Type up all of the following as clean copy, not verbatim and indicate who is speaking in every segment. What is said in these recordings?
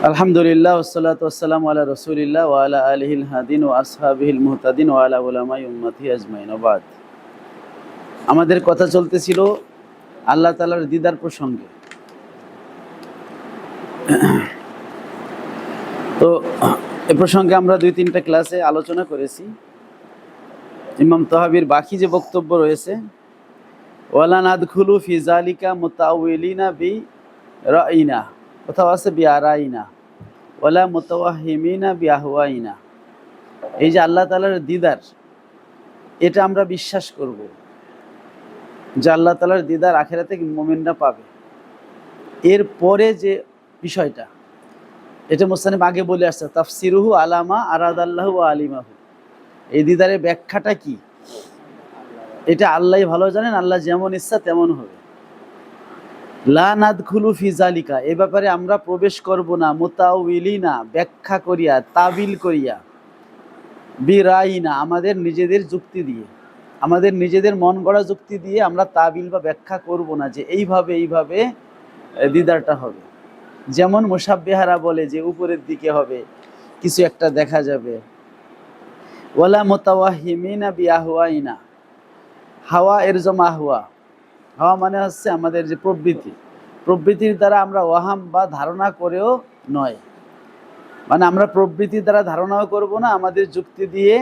Speaker 1: আলহামদুলিল্লাহ ওয়াসসালাতু ওয়াসসালামু আলা রাসূলিল্লাহ ওয়া আলা আলিহিল হাদিন ওয়া আসহাবিহিল মুহতাদিন ওয়া আলা উলামাই উম্মতি আজমাইন। বাদ, আমাদের কথা চলতেছিল আল্লাহ তাআলার দিদার প্রসঙ্গে। তো এ প্রসঙ্গে আমরা 2-3টা ক্লাসে আলোচনা করেছি। ইমাম তাহাবীর বাকি যে বক্তব্য রয়েছে, ওয়ালা নাদখুলু ফি যালিকা মুতাআউইলিনা বি রাইনা, কোথাও আছে বি আরাইনা, ওয়ালা মুতাওয়াহিমিনা বি আহওয়াইনা। এই যে আল্লাহ তাআলার দিদার, এটা আমরা বিশ্বাস করব যে আল্লাহ তাআলার দিদার আখিরাতে মুমিনরা পাবে। এর পরে যে বিষয়টা, এটা মুসান্নিফ আগে বলে আসছে, তাফসিরুহু আলামা আরাদাল্লাহু ওয়া আলিমাহু। এই দিদারের ব্যাখ্যাটা কি, এটা আল্লাহই ভালো জানেন, আল্লাহ যেমন ইচ্ছা তেমন হবে। লা নাদখুলু ফি যালিকা, এ ব্যাপারে আমরা প্রবেশ করব না, মুতাউইলিনা, ব্যাখ্যা করিয়া, তাবিল করিয়া, বিরাইনা, আমাদের নিজেদের যুক্তি দিয়ে, আমাদের নিজেদের মন গড়া যুক্তি দিয়ে আমরা তাবিল বা ব্যাখ্যা করব না যে এইভাবে দিদারটা হবে। যেমন মুশাব্বিহারা বলে যে উপরের দিকে হবে, কিছু একটা দেখা যাবে। ওয়ালা মুতাওয়াহিমিনা বি আহওয়াইনা, হাওয়া এর জমা হাওয়া, হাওয়া মানে হচ্ছে আমাদের যে প্রবৃত্তির দ্বারা আমরা ওয়াহাম বা ধারণা করেও নয়, মানে আমরা প্রবৃত্তির দ্বারা ধারণাও করব না, আমাদের যুক্তি দিয়ে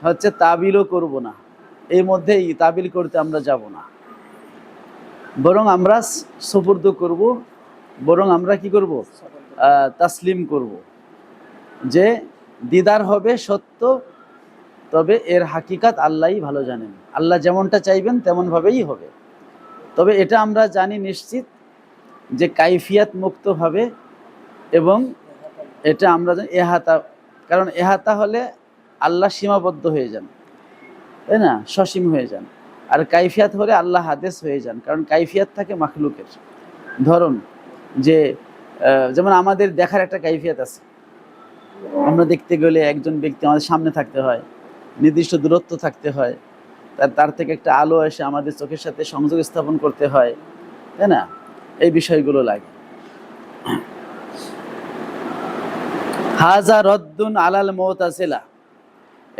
Speaker 1: হচ্ছে তাবিলও করব না। এর মধ্যেই তাবিল করতে আমরা যাব না, বরং আমরা সুপুর্দ করব, বরং আমরা কি করব, তাসলিম করব যে দিদার হবে সত্য, তবে এর হাকিকাত আল্লাহই ভালো জানেন। আল্লাহ যেমনটা চাইবেন তেমনভাবেই হবে। তবে এটা আমরা জানি নিশ্চিত যে কাইফিয়াত মুক্তভাবে, এবং এটা আমরা জানি এহাতা, কারণ এহাতা হলে আল্লাহ সীমাবদ্ধ হয়ে যান, তাই না, সসীম হয়ে যান। আর কাইফিয়াত হলে আল্লাহ হাদেস হয়ে যান, কারণ কাইফিয়াত থাকে মাখলুকের ধরন, যে যেমন আমাদের দেখার একটা কাইফিয়াত আছে। আমরা দেখতে গেলে একজন ব্যক্তি আমাদের সামনে থাকতে হয়, নির্দিষ্ট দূরত্ব থাকতে হয়, তার থেকে একটা আলো এসে আমাদের চোখের সাথে সংযোগ স্থাপন করতে হয়, তাই না, এই বিষয়গুলো লাগে। হাজা রদ্দুন আলাল মুতাজিলা,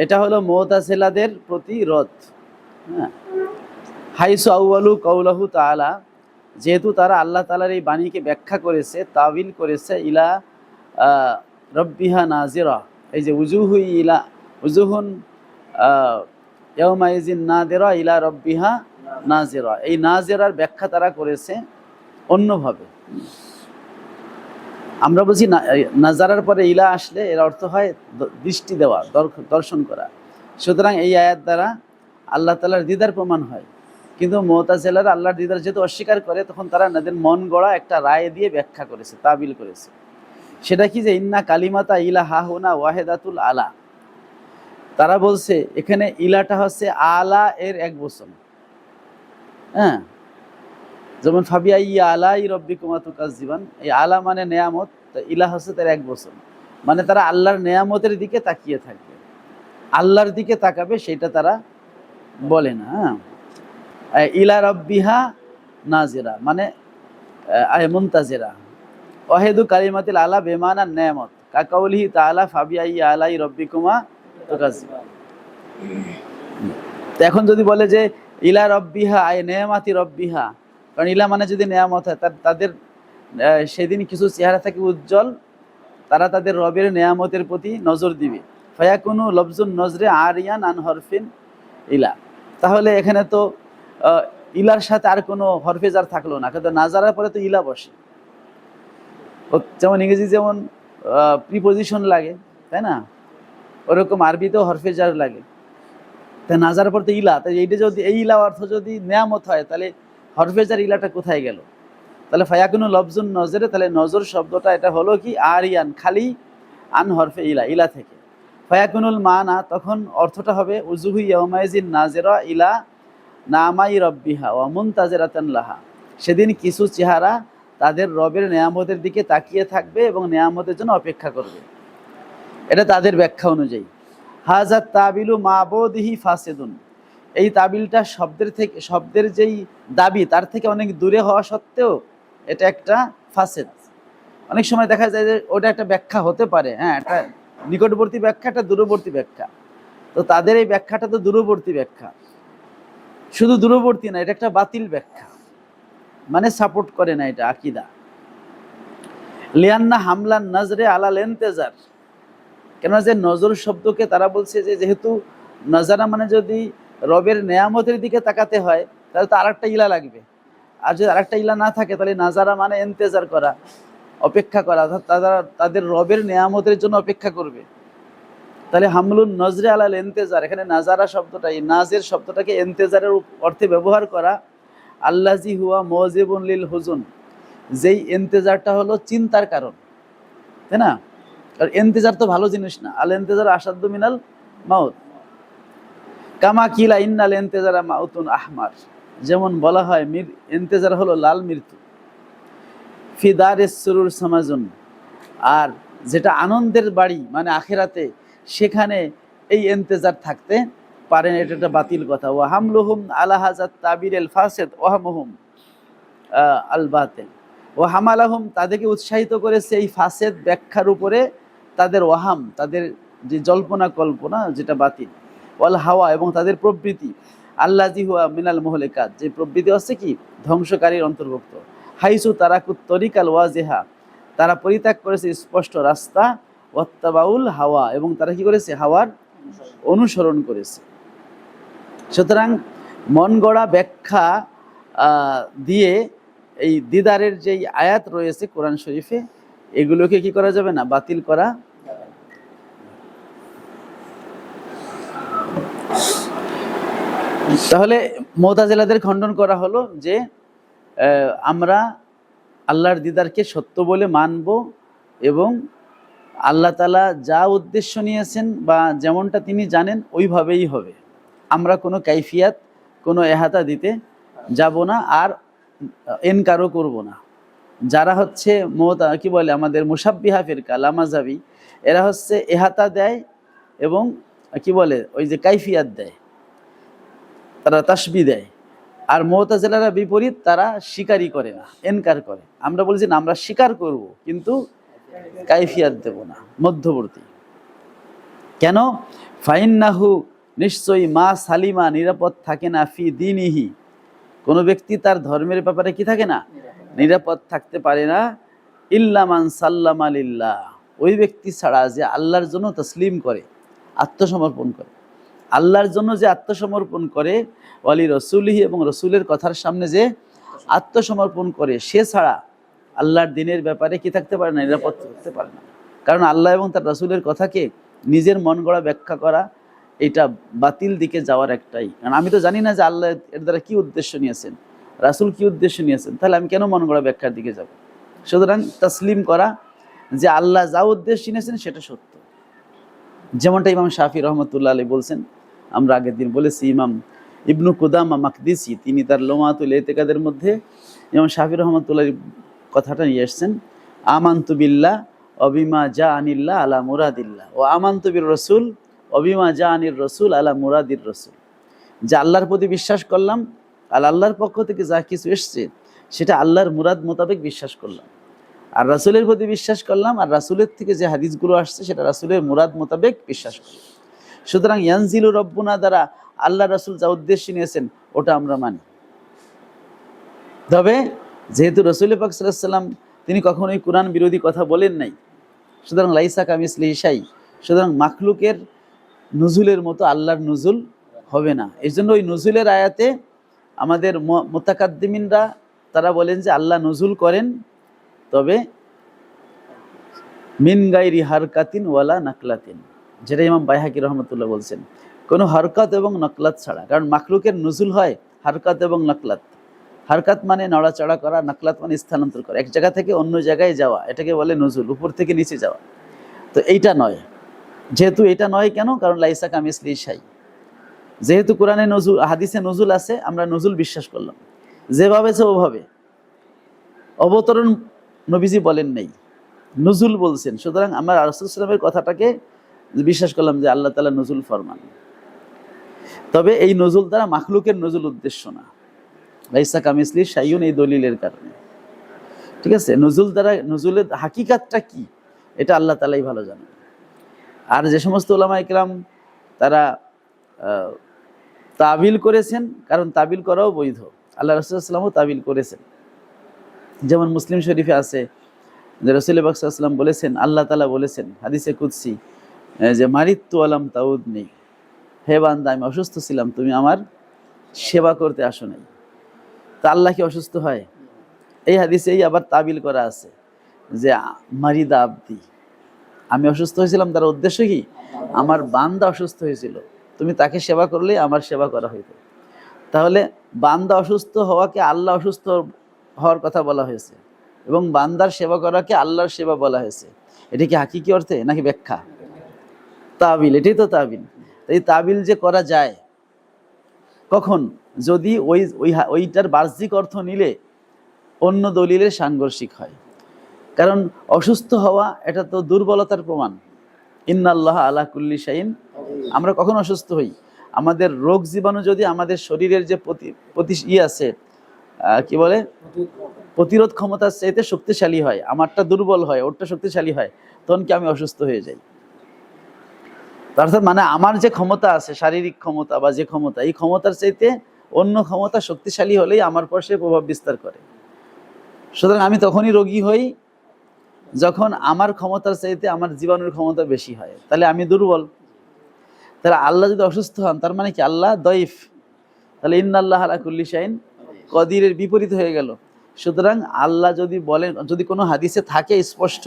Speaker 1: এটা হলো মুতাজিলাদের প্রতি রদ। হ্যাঁ, হাইসু আউয়ালু কাউলাহু তাআলা, যেহেতু তারা আল্লাহ তাআলার এই বাণীকে ব্যাখ্যা করেছে, তাবিল করেছে, ইলা রব্বিহা নাজিরা, এই যে উজুহুন ইয়াউমাইজিন নাদিরা ইলা রব্বিহা নাজিরা, এই নাজিরার ব্যাখ্যা তারা করেছে অন্যভাবে। আমরা বলছি নাজারার পরে ইলা আসলে এর অর্থ হয় দৃষ্টি দেওয়া, দর্শন করা। সুতরাং এই আয়াত দ্বারা আল্লাহ তাআলার দিদার প্রমাণ হয়। কিন্তু মুতাজিলারা আল্লাহর দিদার যেহেতু অস্বীকার করে, তখন তারা তাদের মন গড়া একটা রায় দিয়ে ব্যাখ্যা করেছে, তাবিল করেছে। সেটা কি, যে ইন্না কালিমাতা ইলাহা হুনা ওয়াহিদাতুল আলা। তারা বলছে এখানে ইলাটা হচ্ছে আলা এর এক বচন। হ্যাঁ, যেমন ফাবিআই আলাই রব্বিকুমা তুকাজ্জিবান, এই আলা মানে নেয়ামত, তো ইলা হচ্ছে তার এক বচন, মানে তারা আল্লাহর নেয়ামতের দিকে তাকিয়ে থাকবে, আল্লাহর দিকে তাকাবে, সেটা তারা বলে না। হ্যাঁ, ইলা রব্বিহা নাজিরা মানে মুনতাজিরা, ওয়াহিদু কালিমাতিল আলা বেমানা নেয়ামত, কাকাউলিহি তাআলা ফাবিআই আলাই রব্বিকুমা তুকাজ্জিবান। তো এখন যদি বলে যে ইলা রব্বিহা আয় নেয়ামাতি রব্বিহা, কারণ ইলা মানে যদি নেয়ামত হয়, তাদের সেদিন কিছু চেহারা থাকে উজ্জ্বল, তারা তাদের রবের নেয়ামতের প্রতি নজর দিবে। ফায়াকুনু লফজুন নজরে আরিয়ান আন হরফিন ইলা, তাহলে এখানে তো ইলার সাথে আর কোনো হরফে জার থাকলো না, কিন্তু নাজারার পরে তো ইলা বসে। যেমন ইংরেজি যেমন প্রিপোজিশন লাগে, তাই না, ওরকম আরবিতেও হরফে জার লাগে। তাই নাজার পর তো ইলা, তাই এইটা যদি এই ইলা অর্থ যদি নেয়ামত হয়, তাহলে হরফে জার ইলাটা কোথায় গেল? তাহলে ফায়াকুনু লফজুন নজরে, তাহলে নজর শব্দটা এটা হলো কি আরিয়ান, খালি, আন হরফে ইলা থেকে। ফায়াকুনুল মানা, তখন অর্থটা হবে উজুহু ইয়াউমাইজিন নাজিরা ইলা নামাই রব্বিহা ওয়া মুনতাজিরাতান লাহা, সেদিন কিছু চেহারা তাদের রবের নেয়ামতের দিকে তাকিয়ে থাকবে এবং নেয়ামতের জন্য অপেক্ষা করবে। এটা তাদের ব্যাখ্যা অনুযায়ী। হাজাত তাবিলু মাবুদিহি ফাসিদুন, এই তাবিলটা শব্দের যেই দাবি তার থেকে অনেক দূরে হওয়া সত্ত্বেও এটা একটা ফাসেদ, অনেক সময় দেখা যায় যে ওটা একটা ব্যাখ্যা হতে পারে, হ্যাঁ, একটা নিকটবর্তী ব্যাখ্যা, একটা দূরবর্তী ব্যাখ্যা। তো তাদের এই ব্যাখ্যাটা তো দূরবর্তী ব্যাখ্যা, শুধু দূরবর্তী না, এটা একটা বাতিল ব্যাখ্যা, মানে সাপোর্ট করে না এটা আকীদা। লিয়ান্না হামলান নজরে আলাল ইন্তেজার, কেন যে নজর শব্দকে তারা বলছে যে যেহেতু নজারা মানে যদি রবের নেয়ামতের দিকে তাকাতে হয় তাহলে তো আরেকটা ইলা লাগবে, আর যদি আরেকটা ইলা না থাকে তাহলে নাজারা মানে ইন্তেজার করা, অপেক্ষা করা, অর্থাৎ তারা তাদের রবের নেয়ামতের জন্য অপেক্ষা করবে। তাহলে হামলুন নজরে আলাল ইন্তেজার, এখানে নাজারা শব্দটাই, নাজের শব্দটাকে ইন্তেজারের অর্থে ব্যবহার করা। আল্লাজি হুয়া মুজিবুন লিল হুজুন, যেই ইন্তেজারটা হলো চিন্তার কারণ, তাই না? আর ইন্তেজার তো ভালো জিনিস না, আল ইন্তেজার আসাদ্দু মিনাল মাউত, কামা কিলা ইন্নাল ইন্তেজারা মাউতুন আহমার, যেমন বলা হয় ইন্তেজার হলো লাল মৃত্যু। ফি দারিস সুরুর সামাজুন, আর যেটা আনন্দের বাড়ি মানে আখিরাতে, সেখানে এই ইন্তেজার থাকতে পারে না, এটা একটা বাতিল কথা। ওয়া হামলুহুম আলা হাযাত তাবিরুল ফাসিদ ওয়াহমুহুম আল বাতিল, ও হামালাহুম, তাদেরকে উৎসাহিত করেছে এই ফাসেদ ব্যাখ্যার উপরে তাদের ওয়াহাম, তাদের যে জল্পনা কল্পনা যেটা বাতিল, ওয়াল হাওয়া, এবং তাদের প্রবৃত্তি, আল্লাজি হুয়া মিনাল মুহলিকাত, যে প্রবৃত্তি হচ্ছে কি ধ্বংসকারীর অন্তর্ভুক্ত। হাইসু তারাকুত তরিকাল ওয়াজিহা, তারা পরিত্যাগ করেছে স্পষ্ট রাস্তা, ওয়াত্তাবাউল হাওয়া, এবং তারা কি করেছে হাওয়ার অনুসরণ করেছে। সুতরাং মন গড়া ব্যাখ্যা দিয়ে এই দিদারের যেই আয়াত রয়েছে কোরআন শরীফে, এগুলোকে কি করা যাবে না, বাতিল করা। তাহলে মুতাজিলাদের খণ্ডন করা হলো যে আমরা আল্লাহর দিদারকে সত্য বলে মানব, এবং আল্লাহ তাআলা যা উদ্দেশ্য নিয়েছেন বা যেমনটা তিনি জানেন ওইভাবেই হবে, আমরা কোনো কাইফিয়াত, কোনো এহাতা দিতে যাব না, আর এনকারও করব না। যারা হচ্ছে কি বলে আমাদের মুশাব্বিহা ফিরকা লামাজাবি, এরা হচ্ছে এহাতা দেয় এবং কি বলে ওই যে কাইফিয়াত দেয়, তারা তাসবি দেয়। আর মুতাজিলারা বিপরীত, তারা স্বীকারই করে না, এনকার করে। আমরা বলছি না, আমরা স্বীকার করব কিন্তু কাইফিয়াত দেব না, মধ্যবর্তী। কেন? ফাইন্নাহু, নিশ্চয়ই, মা সালিমা, নিরাপদ থাকে না, ফি দীনিহি, কোনো ব্যক্তি তার ধর্মের ব্যাপারে কি থাকে না, নিরাপদ থাকতে পারে না, ইল্লা মান সাল্লামা লিল্লাহ, ওই ব্যক্তি ছাড়া যে আল্লাহর জন্য তসলিম করে, আত্মসমর্পণ করে, আল্লাহর জন্য যে আত্মসমর্পণ করে, ওয়ালি রসুলিহি, এবং রসুলের কথার সামনে যে আত্মসমর্পণ করে, সে ছাড়া আল্লাহর দিনের ব্যাপারে কি থাকতে পারে না, নিরাপদ থাকতে পারে না। কারণ আল্লাহ এবং তার রসুলের কথাকে নিজের মন গড়া ব্যাখ্যা করা, এটা বাতিল দিকে যাওয়ার একটাই কারণ। আমি তো জানি না যে আল্লাহ এর দ্বারা কি উদ্দেশ্য নিয়েছেন, রাসূল কি উদ্দেশ্য নিয়েছেন, তাহলে আমি কেন মন গড়া ব্যাখ্যার দিকে যাব? সুতরাং তসলিম করা যে আল্লাহ যা উদ্দেশ্য নিয়েছেন সেটা সত্য। যেমনটা ইমাম শাফি রহমতুল্লাহ আলাইহি বলছেন, আমরা আগের দিন বলেছি, ইমাম ইবনু কুদামা মাকদিসি তিনি তার লোমাতুল ইতিকাদের মধ্যে ইমাম শাফি রহমতুল্লাহ কথাটা নিয়ে এসছেন, আমানতু বিল্লাহ অবিমা জা আনিল্লাহ আলা মুরাদিল্লাহ, ও আমানতু বির রসুল অবিমা জা আনির রসুল আলা মুরাদির রসুল, যে আল্লাহর প্রতি বিশ্বাস করলাম, আর আল্লাহর পক্ষ থেকে যা কিছু এসছে সেটা আল্লাহর মুরাদ মোতাবেক বিশ্বাস করলাম, আর রাসূলের প্রতি বিশ্বাস করলাম, আর রাসূলের থেকে যে হাদিসগুলো আসছে সেটা রাসূলের মুরাদ মোতাবেক বিশ্বাস করলাম। সুতরাং ইয়ানজিলু রব্বুনা দ্বারা আল্লাহ রাসূল যা উদ্দেশ্য নিয়েছেন ওটা আমরা মানি। তবে যেহেতু রাসূল পাক সাল্লাল্লাহু আলাইহি ওয়াসাল্লাম তিনি কখনোই কোরআন বিরোধী কথা বলেন নাই, সুতরাং লাইসা কামিসলিহি শাই, সুতরাং মাখলুকের নুজুলের মতো আল্লাহর নুজুল হবে না। এই জন্য ওই নুজুলের আয়াতে আমাদের মুতাকাদ্দিমিনরা তারা বলেন যে আল্লাহ নুজুল করেন, তবে মিন গায়রি হারকাতিন ওয়ালা নাকলাতিন, যেটা ইমাম বাইহাকি রহমতুল্লাহ বলছেন, কোনো হরকত এবং নকলাত ছাড়া। কারণ মাখলুকের নুজুল হয় হরকত এবং নকলাত। হরকত মানে নড়াচড়া করা, নকলাত মানে স্থানান্তর করা, এক জায়গা থেকে অন্য জায়গায় যাওয়া, এটাকে বলে নুজুল, উপর থেকে নিচে যাওয়া। তো এইটা নয়, যেহেতু এটা নয় কেন, কারণ লাইসা কামিসলিহি শাই, যেহেতু কোরআনে নজুল, হাদিসে নজুল আছে, আমরা নজুল বিশ্বাস করলাম, যেভাবে সে ওভাবে। অবতরণ নবীজি বলেন নেই, নজুল বলছেন, সুতরাং আমরা রাসূল সাল্লাল্লাহু আলাইহি ওয়াসাল্লামের কথাটাকে বিশ্বাস করলাম যে আল্লাহ তাআলা নজুল ফরমান। তবে এই নজুল দ্বারা মাখলুকের নজুল উদ্দেশ্য না, লাইসা কামিসলিহি শাইউন, এই দলিলের কারণে। ঠিক আছে, নুজুল দ্বারা নুজুলের হাকিকাতটা কি এটা আল্লাহ তাআলাই ভালো জানেন। আর যে সমস্ত উলামা ইকরাম তারা তাবিল করেছেন, কারণ তাবিল করাও বৈধ, আল্লাহ রাসূল সাল্লাল্লাহু আলাইহি ওয়াসাল্লামও তাবিল করেছেন। যেমন মুসলিম শরীফে আছে যে রাসূল পাক সাল্লাল্লাহু আলাইহি ওয়াসাল্লাম বলেছেন, আল্লাহ তাআলা বলেছেন হাদিসে কুদসি যে মারিতু আলাম তাউদনি, হে বান্দা আমি অসুস্থ ছিলাম, তুমি আমার সেবা করতে আসো নাই। তা আল্লাহ কি অসুস্থ হয়? এই হাদিসেই আবার তাবিল করা আছে যে মারিদা আবদি, আমি অসুস্থ হয়েছিলাম, তার উদ্দেশ্য কি আমার বান্দা অসুস্থ হয়েছিল, তুমি তাকে সেবা করলেই আমার সেবা করা হইত। তাহলে বান্দা অসুস্থ হওয়াকে আল্লাহ অসুস্থ হওয়ার কথা বলা হয়েছে এবং বান্দার সেবা করাকে আল্লাহর সেবা বলা হয়েছে। এটা কি হাকিকি অর্থে নাকি ব্যাখ্যা? তাবিল, এটাই তো তাবিল। এই তাবিল যে করা যায় কখন? যদি ওইটার বাহ্যিক অর্থ নিলে অন্য দলিলের সাংঘর্ষিক হয়। কারণ অসুস্থ হওয়া এটা তো দুর্বলতার প্রমাণ। ইন্নাল্লাহ আলা কুল্লি শাইইন, আমরা কখন অসুস্থ হই? আমাদের রোগ জীবাণু যদি আমাদের শরীরের যে আছে কি বলে প্রতিরোধ ক্ষমতার চাইতে শক্তিশালী হয়, আমারটা দুর্বল হয়, ওরটা শক্তিশালী হয়, তখন কি আমি অসুস্থ হয়ে যাই। অর্থাৎ মানে আমার যে ক্ষমতা আছে, শারীরিক ক্ষমতা বা যে ক্ষমতা, এই ক্ষমতার চাইতে অন্য ক্ষমতা শক্তিশালী হলেই আমার পর সে প্রভাব বিস্তার করে। সুতরাং আমি তখনই রোগী হই যখন আমার ক্ষমতার চাইতে আমার জীবাণুর ক্ষমতা বেশি হয়, তাহলে আমি দুর্বল। তাহলে আল্লাহ যদি অসুস্থ হন তার মানে কি আল্লাহ দয়ীফ, তাহলে ইন্নাল্লাহ আলা কুল্লি শাইইন কদিরের বিপরীত হয়ে গেল। সুতরাং আল্লাহ যদি বলেন, যদি কোনো হাদিসে থাকে স্পষ্ট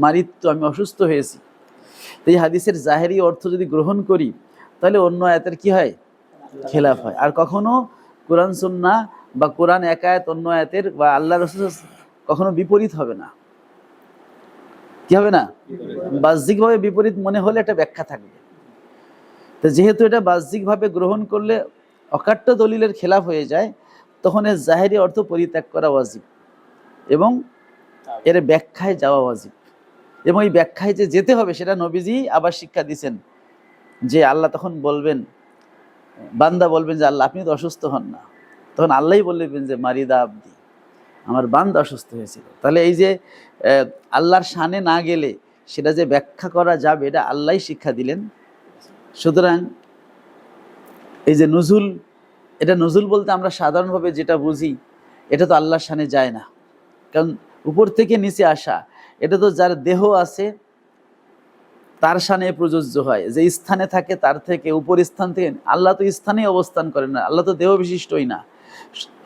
Speaker 1: মারিত্ব, আমি অসুস্থ হয়েছি, তো এই হাদিসের জাহেরি অর্থ যদি গ্রহণ করি তাহলে অন্য আয়াতের কি হয়? খেলাফ হয়। আর কখনো কোরআন সুন্নাহ বা কোরআন এক আয়াত অন্য আয়াতের বা আল্লাহ রাসূল কখনো বিপরীত হবে না। কি হবে না? বাহ্যিকভাবে বিপরীত মনে হলে একটা ব্যাখ্যা থাকবে। তো যেহেতু এটা বাহ্যিকভাবে গ্রহণ করলে অকাট্য দলিলের খেলাফ হয়ে যায়, তখন এর জাহেরি অর্থ পরিত্যাগ করা ওয়াজিব এবং এর ব্যাখ্যায় যাওয়া ওয়াজিব। এবং এই ব্যাখ্যায় যে যেতে হবে সেটা নবীজি আবার শিক্ষা দিয়েছেন, যে আল্লাহ তখন বলবেন, বান্দা বলবেন যে আল্লাহ আপনি তো অসুস্থ হন না, তখন আল্লাহই বলবেন যে মারিদা আবদি, আমার বান্দা অসুস্থ হয়েছিল। তাহলে এই যে আল্লাহর শানে না গেলে সেটা যে ব্যাখ্যা করা যাবে এটা আল্লাহই শিক্ষা দিলেন। সুতরাং এই যে নুজুল, এটা নুজুল বলতে আমরা সাধারণভাবে যেটা বুঝি এটা তো আল্লাহর শানে যায় না, কারণ উপর থেকে নিচে আসা এটা তো যার দেহ আছে তার শানে প্রযোজ্য হয়, যে স্থানে থাকে তার থেকে উপর স্থান থেকে। আল্লাহ তো স্থানেই অবস্থান করেন না, আল্লাহ তো দেহ বিশিষ্টই না,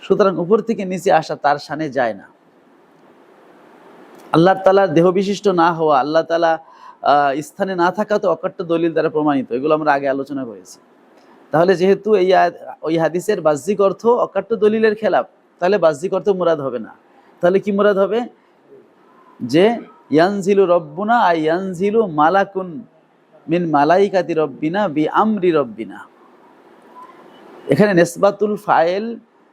Speaker 1: সুতরাং উপর থেকে নিচে আসা তার শানে যায় না। আল্লাহ তাআলার দেহ বিশিষ্ট না হওয়া, আল্লাহ তাআলা স্থানে না থাকা তো অকাট্য দলিল দ্বারা প্রমাণিত, এগুলো আমরা আগে আলোচনা করেছি। তাহলে যেহেতু ওই হাদিসের বাহ্যিক অর্থ অকাট্য দলিলের খেলাফ, তাহলে বাহ্যিক অর্থ মুরাদ হবে না। তাহলে কি মুরাদ হবে? যে ইয়ানজিলু রব্বুনা আই ইয়ানজিলু মালাকুন মিন মালাইকাতি রব্বিনা বি আমরি রব্বিনা। এখানে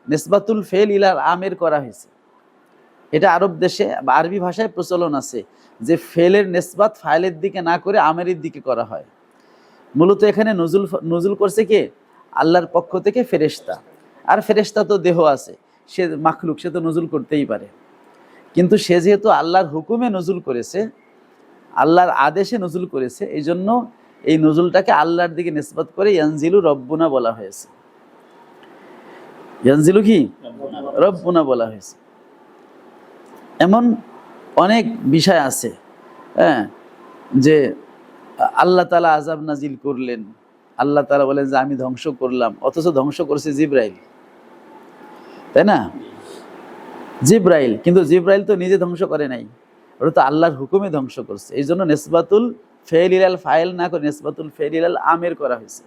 Speaker 1: নেসবাতুল ফেল ইলাল আমের করা হয়েছে। এটা আরব দেশে বা আরবি ভাষায় প্রচলন আছে যে ফেলের নেসবাত ফাইলের দিকে না করে আমেরের দিকে করা হয়। মূলত এখানে নজুল করছে কে? আল্লাহর পক্ষ থেকে ফেরেশতা। আর ফেরেশতা তো দেহ আছে, সে মাখলুক, সে তো নজুল করতেই পারে। কিন্তু সে যেহেতু আল্লাহর হুকুমে নজুল করেছে, আল্লাহর আদেশে নজুল করেছে, এই জন্য এই নজুলটাকে আল্লাহর দিকে নিসবত করে ইয়ানজিলু রব্বুনা বলা হয়েছে। ইয়ানজিলু কি? রব্বুনা বলা হয়েছে। এমন অনেক বিষয় আছে, হ্যাঁ, যে আল্লাহ তাআলা আযাব নাজিল করলেন, আল্লাহ তাআলা বলেন যে আমি ধ্বংস করলাম, অথচ ধ্বংস করছে জিবরাইল, তাই না? জিবরাইল, কিন্তু জিবরাইল তো নিজে ধ্বংস করে নাই, ওটা তো আল্লাহর হুকুমে ধ্বংস করছে। এই জন্য নেসবাতুল ফেল ইলাল ফাইল না করে নেসবাতুল ফেল ইলাল আমের করা হয়েছে।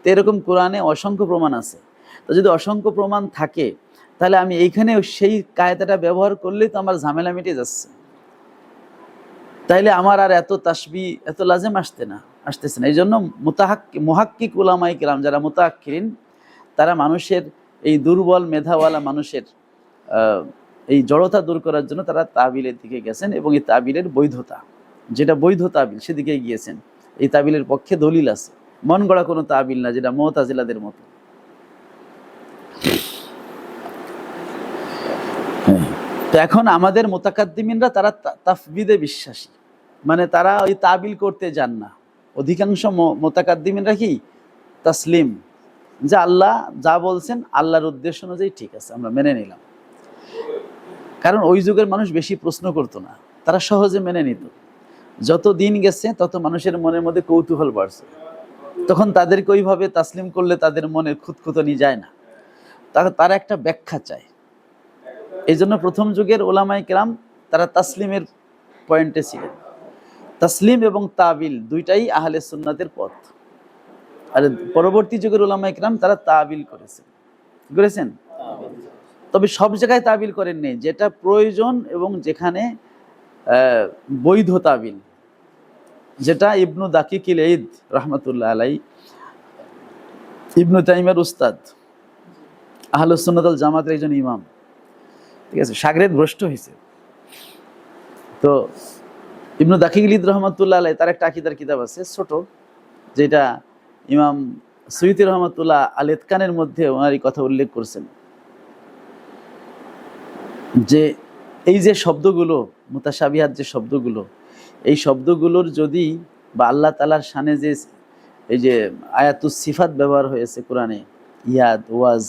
Speaker 1: তো এরকম কোরআনে অসংখ্য প্রমাণ আছে। তো যদি অসংখ্য প্রমাণ থাকে তাহলে আমি এইখানে সেই কায়দাটা ব্যবহার করলেই তো আমার ঝামেলা মিটে যাচ্ছে। তাইলে আমার আর এত তাসবিহ, এত লাজেম আসতেছে না। এই জন্য মুহাক্কিক উলামায়ে কিরাম যারা মুতাআক্কিরিন, তারা মানুষের এই দুর্বল মেধাওয়ালা মানুষের এই জড়তা দূর করার জন্য তারা তাবিলের দিকে গেছেন এবং এই তাবিলের বৈধতা, যেটা বৈধ তাবিল, সেদিকে গিয়েছেন। এই তাবিলের পক্ষে দলিল আছে, মন গড়া কোনো তাবিল না, যেটা মুতাজিলাদের মতো। তো এখন আমাদের মুতাকাদ্দিমিনরা তারা তাফবিদে বিশ্বাসী, মানে তারা ওই তাবিল করতে যান না। অধিকাংশ মুতাকাদ্দিমিনরা কি তাসলিম, যে আল্লাহ যা বলছেন আল্লাহর উদ্দেশ্য অনুযায়ী ঠিক আছে, আমরা মেনে নিলাম। কারণ ওই যুগের মানুষ বেশি প্রশ্ন করতো না, তারা সহজে মেনে নিত। যত দিন গেছে তত মানুষের মনের মধ্যে কৌতূহল বাড়ছে, তখন তাদেরকে ওইভাবে তাসলিম করলে তাদের মনে খুঁতখুঁতনি যায় না, তারা একটা ব্যাখ্যা চায়। এই জন্য প্রথম যুগের ওলামায়ে কেরাম তারা তাসলিমের পয়েন্টে ছিলেন। তাসলিম এবং তাবিল দুইটাই আহলে সুন্নাতের পথ। আর পরবর্তী যুগের ওলামায়ে কেরাম তারা তাবিল করেছেন, তবে সব জায়গায় তাবিল করেননি, যেটা প্রয়োজন এবং যেখানে বৈধ তাবিল, যেটা ইবনু দাকিকিল ঈদ রাহমাতুল্লাহ আলাইহি, ইবনু তাইমিয়ার উস্তাদ, আহলুস সুন্নাত ওয়াল জামাতের একজন ইমাম, ঠিক আছে, শাগরেদ ভ্রষ্ট হয়েছে। তো ইবনু দাকিকিল ঈদ রাহমাতুল্লাহ আলাইহি তার একটা আকীদার কিতাব আছে ছোট, যেটা ইমাম সুয়ুতী রহমাতুল্লাহ আল ইতকানের মধ্যে ওনার এই কথা উল্লেখ করছেন, যে এই যে শব্দগুলো মুতাশাবিহাত, যে শব্দগুলো, এই শব্দগুলোর যদি বা আল্লাহ তাআলার শানে যে এই যে আয়াতুস সিফাত ব্যবহার হয়েছে কোরআনে, ইয়াদ, ওয়াজ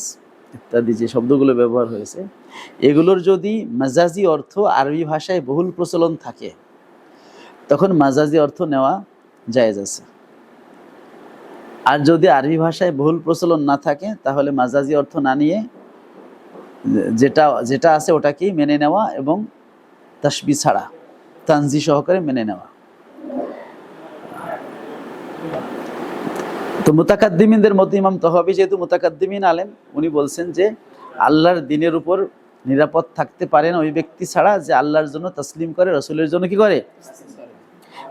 Speaker 1: ইত্যাদি যে শব্দগুলো ব্যবহার হয়েছে, এগুলোর যদি মাজাজি অর্থ আরবি ভাষায় বহুল প্রচলন থাকে, তখন মাজাজি অর্থ নেওয়া জায়েজ আছে। আর যদি আরবি ভাষায় বহুল প্রচলন না থাকে, তাহলে মাজাজি অর্থ না নিয়ে যেটা আছে ওটাকেই মেনে নেওয়া এবং তাসবিহ ছাড়া তানজি সহকারে মেনে নেওয়া। তো মুতাকাদ্দিমিনদের মধ্যে ইমাম তাহাবী যেহেতু মুতাকাদ্দিমিন আলেম, উনি বলছেন যে আল্লাহর দ্বীনের উপর নিরাপদ থাকতে পারে না ওই ব্যক্তি ছাড়া যে আল্লাহর জন্য তাসলিম করে, রাসূলের জন্য কি করে,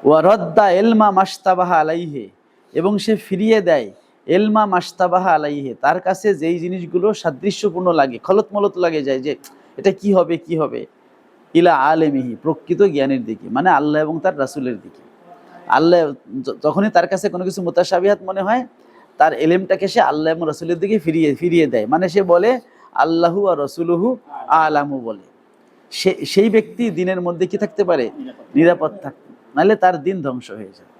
Speaker 1: ওয়া রাদ্দা ইলমা মাশতাবাহা আলাইহি, এবং সে ফিরিয়ে দেয় এলমা মাশতাবাহা আলাইহি, তার কাছে যেই জিনিসগুলো সাদৃশ্যপূর্ণ লাগে, খলতমলত লাগে যায় যে এটা কি হবে কি হবে, ইলা আলেমিহি, প্রকৃত জ্ঞানের দিকে, মানে আল্লাহ এবং তার রাসূলের দিকে। আল্লাহ যখনই তার কাছে কোনো কিছু মুতাশাবিহাত মনে হয়, তার এলেমটাকে সে আল্লাহ এবং রাসূলের দিকে ফিরিয়ে দেয়, মানে সে বলে আল্লাহু ওয়া রাসূলুহু আলামু বলে। সেই ব্যক্তি দ্বীনের মধ্যে কি থাকতে পারে, নিরাপদ থাকতে, নাহলে তার দ্বীন ধ্বংস হয়ে যায়।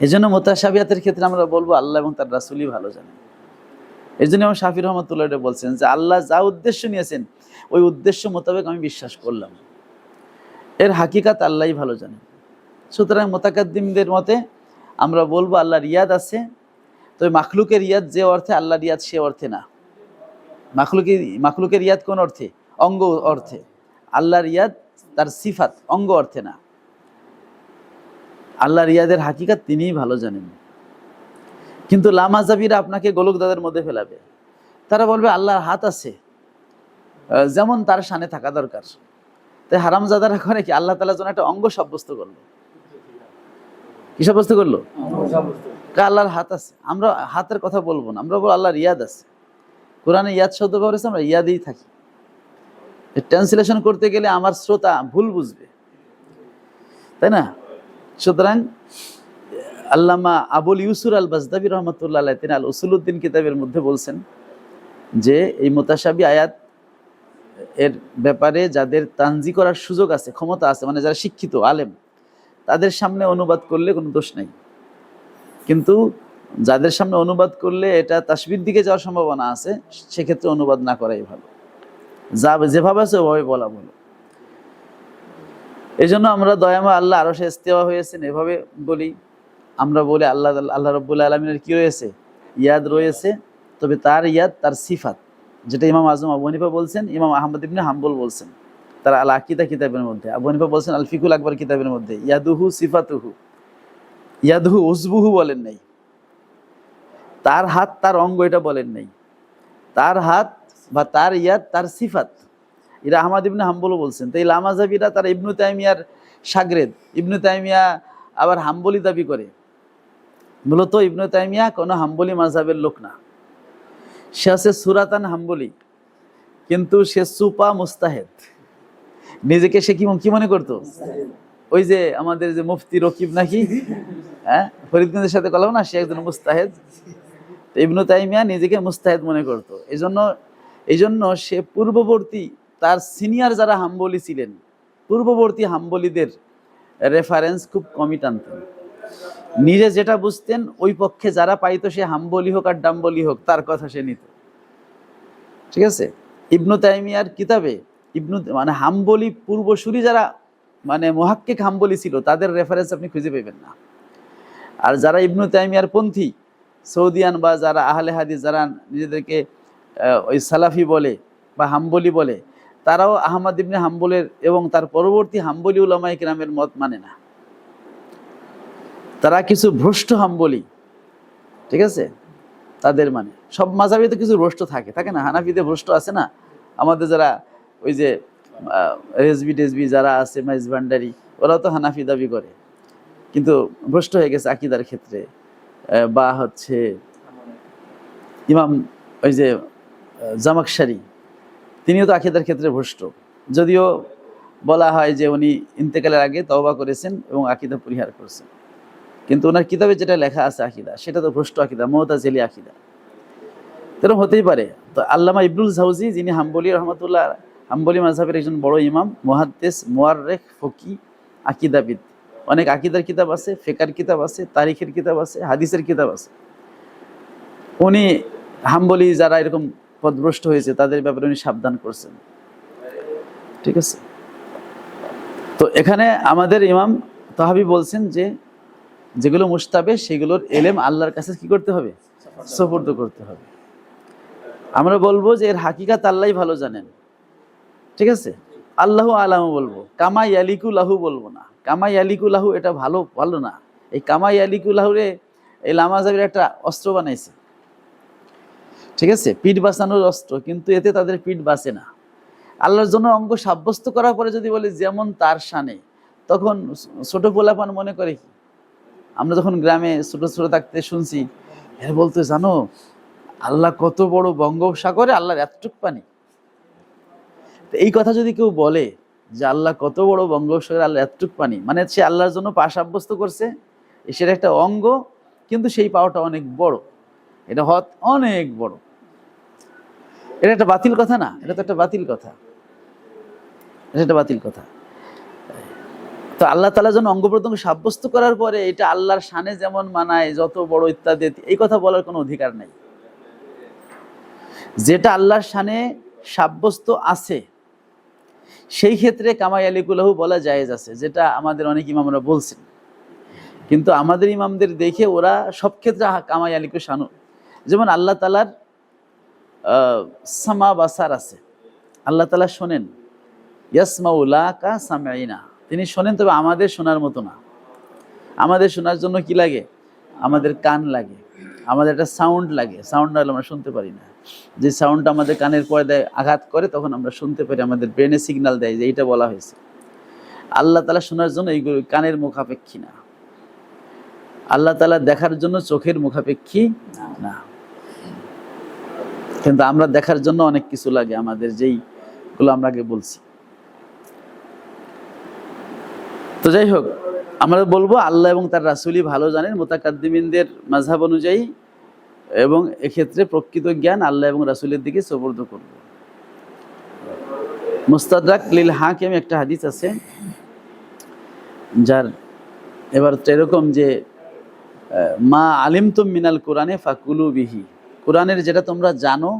Speaker 1: এই জন্য মুতাশাবিহাতের ক্ষেত্রে আমরা বলবো আল্লাহ এবং তার রাসূলই ভালো জানেন। এই জন্য ইমাম শাফিঈ রাহমাতুল্লাহ বলছেন যে আল্লাহ যা উদ্দেশ্য নিয়েছেন ওই উদ্দেশ্য মোতাবেক আমি বিশ্বাস করলাম, এর হাকিকাত আল্লাহই ভালো জানেন। সুতরাং মুতাকাদ্দিমদের মতে আমরা বলবো আল্লাহর ইয়াদ আছে, তবে মাখলুকের ইয়াদ যে অর্থে আল্লাহর ইয়াদ সে অর্থে না। মাখলুকের ইয়াদ কোন অর্থে, অঙ্গ অর্থে, আল্লাহর ইয়াদ তার সিফাত, অঙ্গ অর্থে না। আল্লাহর ইয়াদের হাকিকাত তিনিই ভালো জানেন। কিন্তু লামাজাবিরা আপনাকে গোলকদাদের মধ্যে ফেলাবে, তারা বলবে আল্লাহর হাত আছে, যেমন তার শানে থাকা দরকার। তাই হারামজাদারা করে কি, আল্লাহ তাআলার জন্য একটা অঙ্গ সাব্যস্ত করলো। কি সাব্যস্ত করলো? আল্লাহর হাত আছে। আমরা হাতের কথা বলবো না, আমরা বলবো আল্লাহর ইয়াদ আছে। কোরআনে ইয়াদ শব্দ ব্যবহার হয়েছে, আমরা ইয়াদেই থাকি। ট্রান্সলেশন করতে গেলে আমার শ্রোতা ভুল বুঝবে, তাই না? সুতরাং আল্লামা আবুল ইউসুর আল বাজদাবি রহমতুল্লাহ আলাইহি তিনি আল উসুলউদ্দিন কিতাবের মধ্যে বলছেন যে এই মুতাশাবি আয়াত এর ব্যাপারে যাদের তানজি করার সুযোগ আছে, ক্ষমতা আছে, মানে যারা শিক্ষিত আলেম, তাদের সামনে অনুবাদ করলে কোনো দোষ নাই। কিন্তু যাদের সামনে অনুবাদ করলে এটা তাসবির দিকে যাওয়ার সম্ভাবনা আছে, সেক্ষেত্রে অনুবাদ না করাই ভালো। যেভাবে আছে ওভাবে বলা ভালো। এই জন্য আমরা দয়াময় আল্লাহ আরশে ইস্তেওয়া হয়েছেন এভাবে বলি। আমরা বলি আল্লাহ রাব্বুল আলামিনের কি রয়েছে, ইয়াদ রয়েছে, তবে তার ইয়াদ তার সিফাত, যেটা ইমাম আজম আবু হানিফা বলছেন, ইমাম আহমদ ইবনে হাম্বল বলছেন তার আল আকীদা কিতাবের মধ্যে, আবু হানিফা বলছেন আল ফিকুল আকবর কিতাবের মধ্যে, ইয়াদুহু সিফাতুহু, ইয়াদুহু উজবুহু বলেন নাই, তার হাত তার অঙ্গ এটা বলেন নাই, তার হাত বা তার ইয়াদ তার সিফাত, এরা আহমদ ইবনে হাম্বলও বলছেন। তো এই লামাজাবিরা তারা ইবনু তাইমিয়ার শাগরেদ, ইবনু তাইমিয়া আবার হাম্বলি দাবি করে। মূলত ইবনু তাইমিয়া কোনো হাম্বলি মাযহাবের লোক না, সে আছে সুরাতান হাম্বলি, কিন্তু সে সুপা মুস্তাহেদ। নিজেকে সে কি মনে করতো, ওই যে আমাদের যে মুফতি রকিব নাকি, হ্যাঁ, ফরিদগঞ্জের সাথে কথা না, সে একজন মুস্তাহেদ। ইবনু তাইমিয়া নিজেকে মুস্তাহেদ মনে করতো। এই জন্য সে পূর্ববর্তী তার সিনিয়র যারা হাম্বলি ছিলেন, পূর্ববর্তী হাম্বলিদের রেফারেন্স খুব কমই টানতেন। নিজে যেটা বুঝতেন ওই পক্ষে যারা পাইতো, সে হাম্বলি হোক আর ডাম্বলি হোক, তার কথা সে নিত। ঠিক আছে, ইবনু তাইমিয়ার কিতাবে মানে হাম্বলি পূর্বসূরি যারা মানে মুহাক্কিক হাম্বলি ছিল, তাদের রেফারেন্স আপনি খুঁজে পাবেন না। আর যারা ইবনু তাইমিয়ার পন্থী সৌদিয়ান বা যারা আহলে হাদিস, যারা নিজেদেরকে ওই সালাফি বলে বা হাম্বলি বলে, তারাও আহমদ ইবনে হাম্বলের এবং তার পরবর্তী হাম্বলি উলামায়ে কিরামের মত মানে না। তারা কিছু ভ্রষ্ট হাম্বলি, ঠিক আছে, তাদের মানে সব মাযহাবিতে কিছু ভ্রষ্ট থাকে না? হানাফিতে ভ্রষ্ট আছে না, আমাদের যারা ওই যে রেজবি টেজবি যারা আছে, মাইজ ভান্ডারি, ওরাও তো হানাফি দাবি করে, কিন্তু ভ্রষ্ট হয়ে গেছে আকিদার ক্ষেত্রে। বা হচ্ছে ইমাম ওই যে জামাকশারি, তিনিও তো আকিদার ক্ষেত্রে ভ্রষ্ট, যদিও বলা হয় যে উনি ইন্তেকালের আগে তওবা করেছেন এবং আকিদা পরিহার করেছেন, কিন্তু ওনার কিতাবে যেটা লেখা আছে আকিদা, সেটা তো ভ্রষ্ট আকিদা, মুতাজিলি আকিদা। এরকম হতেই পারে। তো আল্লামা ইবনুল জাওজি, যিনি হাম্বলি রহমাতুল্লাহ, হাম্বলি মাযহাবের একজন বড় ইমাম, মুহাদ্দিস, মুআররিখ, ফকি, আকিদাবিদ, অনেক আকিদার কিতাব আছে, ফিকহের কিতাব আছে, তারিখের কিতাব আছে, হাদিসের কিতাব আছে। উনি হাম্বলি যারা এরকম পথভ্রষ্ট হয়েছে তাদের ব্যাপারে উনি সাবধান করছেন। ঠিক আছে, তো এখানে আমাদের ইমাম তাহাবি বলছেন যে যেগুলো মুস্তাবে সেগুলোর এলেম আল্লাহর কাছে কি করতে হবে? সুপর্দ করতে হবে। আমরা বলবো যে এর হাকিকাত আল্লাহই ভালো জানেন। ঠিক আছে, আল্লাহু আলামু বলবো, কামা ইয়ালিকু লাহু বলবো না। কামা ইয়ালিকু লাহু এটা ভালো না। এই কামা ইয়ালিকু লাহুরে এই লামাজাবির একটা অস্ত্র বানাইছে। ঠিক আছে, পিঠ বাঁচানোর অস্ত্র, কিন্তু এতে তাদের পিঠ বাঁচে না। আল্লাহর জন্য অঙ্গ সাব্যস্ত করার পরে যদি বলে যেমন তার শানে, তখন ছোট পোলাপান মনে করে কি? আমরা যখন গ্রামে ছোট ছোট থাকতে শুনছি, এর বলতে জানো আল্লাহ কত বড়, বঙ্গোপসাগরে আল্লাহর এতটুক পানি। এই কথা যদি কেউ বলে যে আল্লাহ কত বড়, বঙ্গোপসাগরে আল্লাহ এতটুক পানি, মানে সে আল্লাহর জন্য পা সাব্যস্ত করছে, সেটা একটা অঙ্গ, কিন্তু সেই পাওয়াটা অনেক বড়, এটা হত অনেক বড়। এটা একটা বাতিল কথা না? এটা তো একটা বাতিল কথা, এটা একটা বাতিল কথা। তো আল্লাহ তাআলার জন্য অঙ্গ প্রত্যঙ্গ সাব্যস্ত করার পরে এটা আল্লাহর শানে যেমন মানায়, যত বড় ইত্যাদি, এই কথা বলার কোনো অধিকার নাই। যেটা আল্লাহর শানে সাব্যস্ত আছে সেই ক্ষেত্রে কামা ইয়ালিকুল্লাহু বলা জায়েজ আছে, যেটা আমাদের অনেক ইমামরা বলছেন। কিন্তু আমাদের ইমামদের দেখে ওরা সব ক্ষেত্রে কামা ইয়ালিকু শানু, যেমন আল্লাহ তাআলার সামা বাসার আছে, আল্লাহ তাআলা শোনেন, ইয়াসমাউ লা কা সামাইনা, তিনি শোনেন, তবে আমাদের শোনার মতো না। আমাদের শোনার জন্য কি লাগে? আমাদের কান লাগে, আমাদের একটা সাউন্ড লাগে, সাউন্ড না হলে আমরা শুনতে পারি না। যে সাউন্ডটা আমাদের কানের পর্দায় আঘাত করে তখন আমরা শুনতে পারি, আমাদের ব্রেনে সিগন্যাল দেয় যে এইটা বলা হয়েছে। আল্লাহ তাআলা শোনার জন্য এইগুলো কানের মুখাপেক্ষী না, আল্লাহ তাআলা দেখার জন্য চোখের মুখাপেক্ষী না। কিন্তু আমরা দেখার জন্য অনেক কিছু লাগে আমাদের, যেইগুলো আমরা আগে বলছি। তো যাই হোক, আমরা বলবো আল্লাহ এবং তার রাসূলই ভালো জানেন মুতাকাদ্দিমিনদের মাযহাব অনুযায়ী, এবং এক্ষেত্রে প্রকৃত জ্ঞান আল্লাহ এবং রাসূলের দিকে সুপর্দ করব। মুস্তাদরাক লিল হাকিম একটা হাদিস আছে, যার এবার এরকম যে মা আলিমতুম মিনাল কোরআনে ফাকুলু বিহি, কোরআনের যেটা তোমরা জানো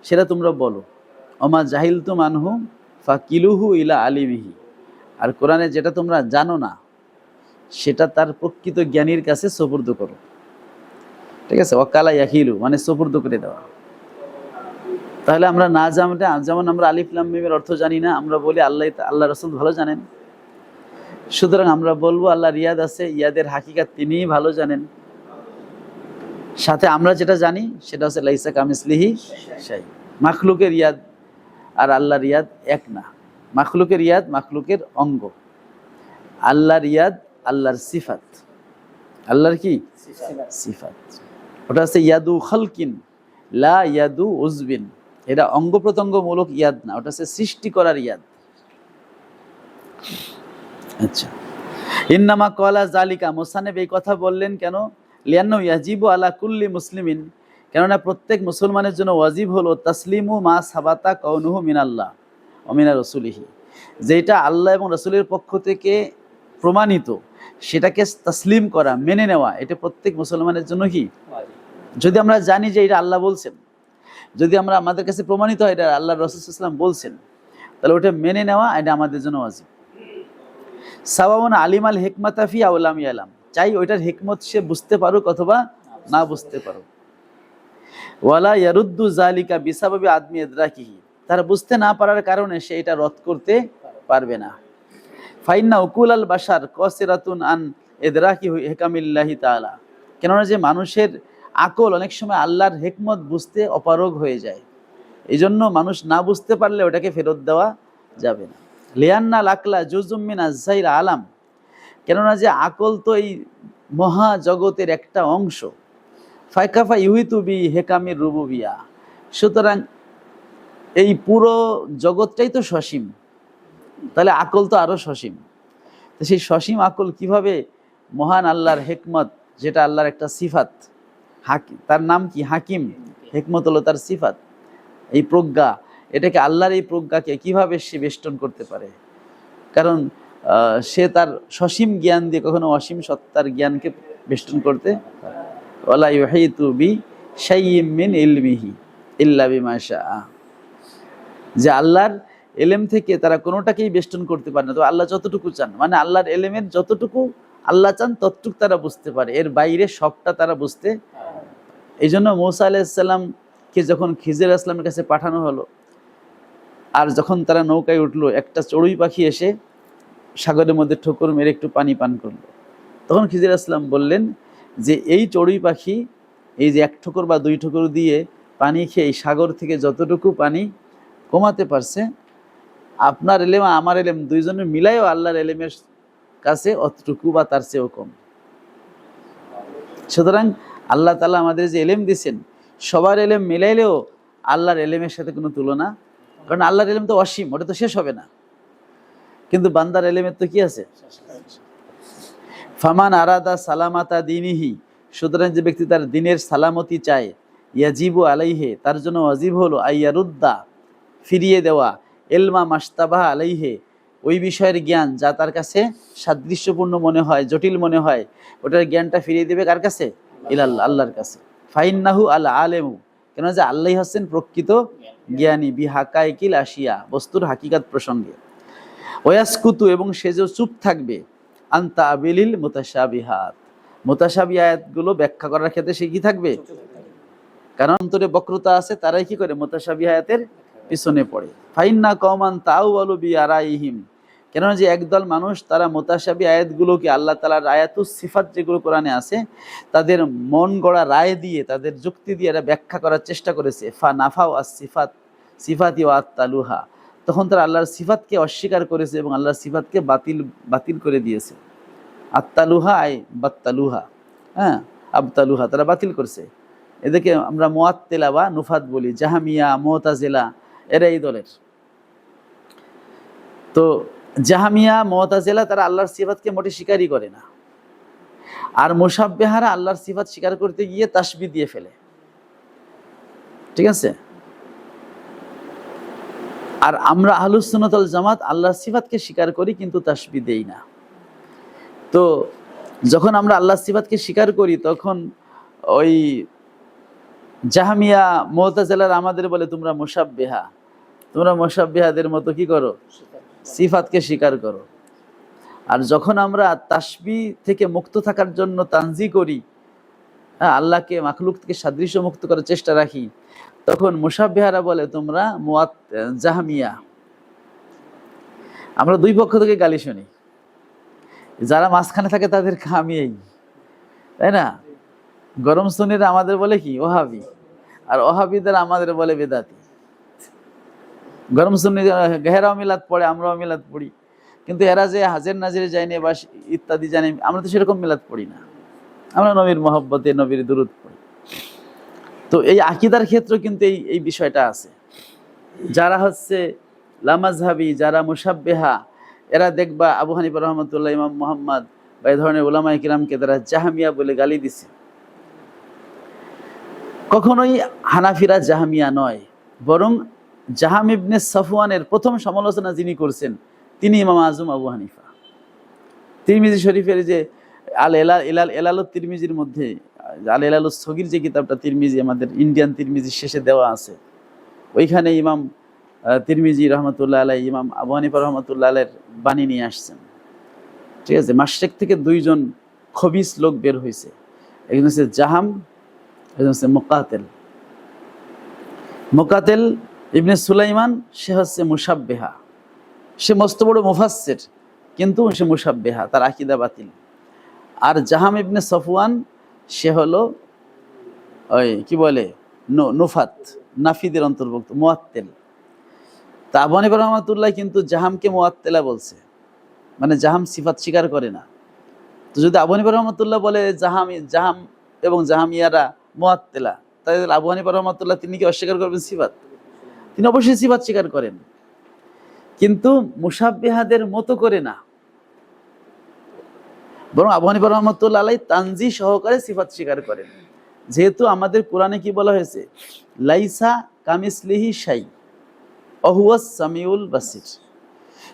Speaker 1: সেটা তোমরা বলো, ওমা জাহিলতুম আনহু ফাকিলুহু ইলা আলিমিহি, আর কোরআনে যেটা তোমরা জানো না সেটা তার প্রকৃত জ্ঞানীর কাছে সুপর্দ করো। ঠিক আছে, ওয়াকালা ইয়াহিলু মানে সুপর্দ করে দেওয়া। তাহলে আমরা না জানতে, যেমন আমরা আলিফ লাম মিমের অর্থ জানি না, আমরা বলি আল্লাহ রাসূল ভালো জানেন। সুতরাং আমরা বলবো আল্লাহর ইয়াদ আছে, ইয়াদের হাকিকাত তিনিই ভালো জানেন। সাথে আমরা যেটা জানি সেটা হচ্ছে লাইসা কামিসলিহি শাই, মাখলুকের ইয়াদ আর আল্লাহর ইয়াদ এক না। মাখলুকের ইয়াদ মাখলুকের অঙ্গ, আল্লাহর ইয়াদ আল্লাহর সিফাত। আল্লাহর কি সিফাত? ওটা হচ্ছে ইয়াদু খালকিন লা ইয়াদু উজবিন, এটা অঙ্গ প্রত্যঙ্গমূলক ইয়াদ না, ওটা হচ্ছে সৃষ্টি করার ইয়াদ। আচ্ছা, ইন্নামা ক্বালা যালিকা, মুসান্নিফ এই কথা বললেন কেন? লিআন্নাহু ইয়াজিবু আলা কুল্লি মুসলিমিন, কেননা প্রত্যেক মুসলমানের জন্য ওয়াজিব হলো তাসলিমু মা সাবাতা কাউনুহু মিনাল্লাহ, অমিনা রসুলিহি, যেটা আল্লাহ এবং রসুলের পক্ষ থেকে প্রমাণিত সেটাকে তাসলিম করা, মেনে নেওয়া, এটা প্রত্যেক মুসলমানের জন্য কি, যদি আমরা জানি যে এটা আল্লাহ বলছেন, যদি আমরা আমাদের কাছে প্রমাণিত হয় এটা আল্লাহ রাসূল সাল্লাল্লাহু আলাইহি ওয়াসাল্লাম বলছেন, তাহলে ওটা মেনে নেওয়া এটা আমাদের জন্য ওয়াজিব। সাওয়াউন আলিমাল হিকমাতা ফি আও লাম ইয়ালাম, চাই ওইটার হিকমত সে বুঝতে পারুক অথবা না বুঝতে পারুক। ওয়ালা ইয়ারুদ্দু যালিকা বিসাবাবি আদমি ইদরাকিহি, তারা বুঝতে না পারার কারণে সে এটা রদ করতে পারবে না। ফাইন্না উকুলাল বাশার কাসিরাতুন আন ইদরাকি হিকামিল্লাহি তাআলা, কেননা যে মানুষের আকল অনেক সময় আল্লাহর হিকমত বুঝতে অপারগ হয়ে যায়, এই জন্য মানুষ না বুঝতে পারলে ওটাকে ফেরত দেওয়া যাবে না। লিয়ান্না লাকলা জুজুম মিন আযজাইর আলাম, কেননা যে আকল তো এই মহা জগতের একটা অংশ। ফাইকাফা ইউহিতু বি হেকামির রুবুবিয়া, সুতরাং এই পুরো জগৎটাই তো সসীম, তাহলে আকল তো আরো সসীম। তো সেই সসীম আকল কিভাবে মহান আল্লাহর হিকমত, যেটা আল্লাহর একটা সিফাত, তার নাম কি হাকিম, হিকমত হলো তার সিফাত, এই প্রজ্ঞা, এটাকে আল্লাহর এই প্রজ্ঞাকে কিভাবে সে বেষ্টন করতে পারে? কারণ সে তার সসীম জ্ঞান দিয়ে কখনো অসীম সত্তার জ্ঞানকে বেষ্টন করতে পারে। ওয়ালা ইউহিতু বি শাইইম মিন ইলমিহি ইল্লা বিমা শাআ, যে আল্লাহর এলেম থেকে তারা কোনোটাকেই বেষ্টন করতে পারে না, তো আল্লাহ যতটুকু চান, মানে আল্লাহর এলেমের যতটুকু আল্লাহ চান ততটুকু তারা বুঝতে পারে, এর বাইরে সবটা তারা বুঝতে। এই জন্য মূসা আলাইহিস সালামকে যখন খিজির আলাইহিস সালামের কাছে পাঠানো হলো, আর যখন তারা নৌকায় উঠলো, একটা চড়ুই পাখি এসে সাগরের মধ্যে ঠোকর মেরে একটু পানি পান করলো, তখন খিজির আলাইহিস সালাম বললেন যে এই চড়ুই পাখি এই যে এক ঠোকর বা দুই ঠোকর দিয়ে পানি খেয়ে এই সাগর থেকে যতটুকু পানি কমাতে পারছে, আপনার এলেম আমার এলেম দুইজনের মিলাইও আল্লাহর এলেমের কাছে অতটুকু বা তার চেয়েও কম। সুতরাং আল্লাহ তাআলা আমাদের যে এলেম দিয়েছেন, সবার এলেম মিলাইলেও আল্লাহর এলেমের সাথে কোনো তুলনা, কারণ আল্লাহর এলেম তো অসীম, ওটা তো শেষ হবে না, কিন্তু বান্দার এলেমের তো কি আছে। ফামান আরাদা সালামাতা দিনিহি, সুতরাং যে ব্যক্তি তার দিনের সালামতি চায়, ইয়াজিবু আলাইহে, তার জন্য ওয়াজিব হলো আইয়ারুদ্দা, ফিরিয়ে দেওয়া, এলমা মাশতাবাহা আলাইহে, ওই বিষয়ের জ্ঞান যা তার কাছে সাদৃশ্যপূর্ণ মনে হয়, জটিল মনে হয়, ওটার জ্ঞানটা ফিরিয়ে দেবে কার কাছে? ইলাল্লাহ, আল্লাহর কাছে। ফাইন্নাহু আল আলেমু, কেন যে আল্লাহই হচ্ছেন প্রকৃত জ্ঞানী, বিহাকাইকিল আশিয়া, বস্তুর হাকিকাত প্রসঙ্গে। ওয়াসকুতু, এবং সে যে চুপ থাকবে, আনতা আবিলিল মুতাশাবিহাত, মুতাশাবি আয়াতগুলো ব্যাখ্যা করার ক্ষেত্রে সে কি থাকবে, কারণ অন্তরে বক্রতা আছে, তারাই কি করে মুতাশাবি আয়াতের পিছনে পড়ে। ফাইন্না কওমান তাআওয়ালু বিআরাইহিম, কেননা যে একদল মানুষ তারা মুতাশাবি আয়াতগুলোকে, আল্লাহ তাআলার আয়াতুস সিফাত যেগুলো কোরআনে আছে, তাদের মন গড়া রায় দিয়ে, তাদের যুক্তি দিয়ে এটা ব্যাখ্যা করার চেষ্টা করেছে। ফা নাফাও আস সিফাত সিফাতি ওয়া আত্তালুহা, তখন তারা আল্লাহর সিফাতকে অস্বীকার করেছে এবং আল্লাহর সিফাতকে বাতিল করে দিয়েছে। আত্তালুহা আই বাত্তালুহা, হ্যাঁ আবতালুহা, তারা বাতিল করছে। এদেরকে আমরা মুআত্তিলা বা নুফাত বলি, জাহামিয়া, মুতাজিলা, এরা এই দলের। তো জাহামিয়া, মুতাজিলা তারা আল্লাহর সিফাতকে মোটে স্বীকারই করে না, আর মুশাব্বিহারা আল্লাহর সিফাত স্বীকার করতে গিয়ে তাশবিহ দিয়ে ফেলে, ঠিক আছে। আর আমরা আহলুস সুন্নাত ওয়াল জামাত আল্লাহর সিফাতকে স্বীকার করি কিন্তু তাশবিহ দেই না। তো যখন আমরা আল্লাহর সিফাতকে স্বীকার করি, তখন ওই জাহামিয়া, মুতাজিলার আমাদের বলে তোমরা মুশাব্বিহা, তোমরা মুশাব্বিহাদের মতো কি করো, সিফাতকে স্বীকার করো। আর যখন আমরা তাশবিহ থেকে মুক্ত থাকার জন্য তানজি করি, আল্লাহকে মাখলুক থেকে সাদৃশ্য মুক্ত করার চেষ্টা রাখি, তখন মুশাব্বিহারা বলে তোমরা জাহামিয়া। আমরা দুই পক্ষ থেকে গালি শুনি, যারা মাঝখানে থাকে তাদের খামি এই, তাই না? গরম সুন্নিরা আমাদের বলে কি ওহাবি, আর ওহাবিদের আমাদের বলে বেদাতি। গরম সুন্নি গেহেরাও মিলাদ পড়ে, আমরাও মিলাদ পড়ি, কিন্তু এরা যে হাজের নাজিরে যায়নি বা ইত্যাদি জানি, আমরা তো সেরকম মিলাদ পড়ি না, আমরা নবীর মহব্বতে নবীর দুরূদ পড়ি। তো এই আকীদার ক্ষেত্রে কিন্তু এই বিষয়টা আছে। যারা হচ্ছে লামাযহাবি, যারা মুশাব্বিহা, এরা দেখবা আবু হানিফা রাহমাতুল্লাহ, ইমাম মুহাম্মদ বা এই ধরনের উলামায়ে কিরামকে তারা জাহামিয়া বলে গালি দিছে। কখনোই হানাফিরা জাহামিয়া নয়, বরং জাহাম ইবনে সাফওয়ানের প্রথম সমালোচনা যিনি করছেন তিনি ইমাম আজম আবু হানিফা। তিরমিজি শরীফের যে এলালুত তিরমিজির মধ্যে এলালুস সগীর যে কিতাবটা তিরমিজি আমাদের ইন্ডিয়ান তিরমিজির শেষে দেওয়া আছে, ওইখানে ইমাম তিরমিজি রহমতুল্লাহ আলাই ইমাম আবু হানিফা রহমতুল্লাহ আলাইয়ের বাণী নিয়ে আসছেন। ঠিক আছে, মাশরিক থেকে দুইজন খবিস লোক বের হয়েছে, একজন হচ্ছে জাহাম, একজন হচ্ছে মুকাতেল ইবনে সুলাইমান, সে হচ্ছে মুসাব্বেহা, সে মস্ত বড় মুফাসসির কিন্তু সে মুসাব্বেহা, তার আকীদা বাতিল। আর জাহাম ইবনে সফওয়ান সে হলো ওই কি বলে নুফাত, নাফিদের অন্তর্ভুক্ত, মুআত্তিল। তা আবু হানিফা রহমাতুল্লাহ কিন্তু জাহামকে মুআত্তিলা বলছে, মানে জাহাম সিফাত স্বীকার করে না। তো যদি আবু হানিফা রহমাতুল্লাহ বলে জাহাম এবং জাহামিয়ারা মুআত্তিলা, তাহলে আবু হানিফা রহমাতুল্লাহ তিনি কি অস্বীকার করবেন সিফাত? তিনি অবশ্যই সিফাত স্বীকার করেন, কিন্তু মুশাব্বিহাদের মতো করে না, বরং আবু হানিফা রহমাতুল্লাহ আলাইহি তানজি সহকারে সিফাত স্বীকার করেন। যেহেতু আমাদের কোরআনে কি বলা হয়েছে, লাইসা কামিসলিহি শাই ওয়া হুয়াস সামিউল বাসির।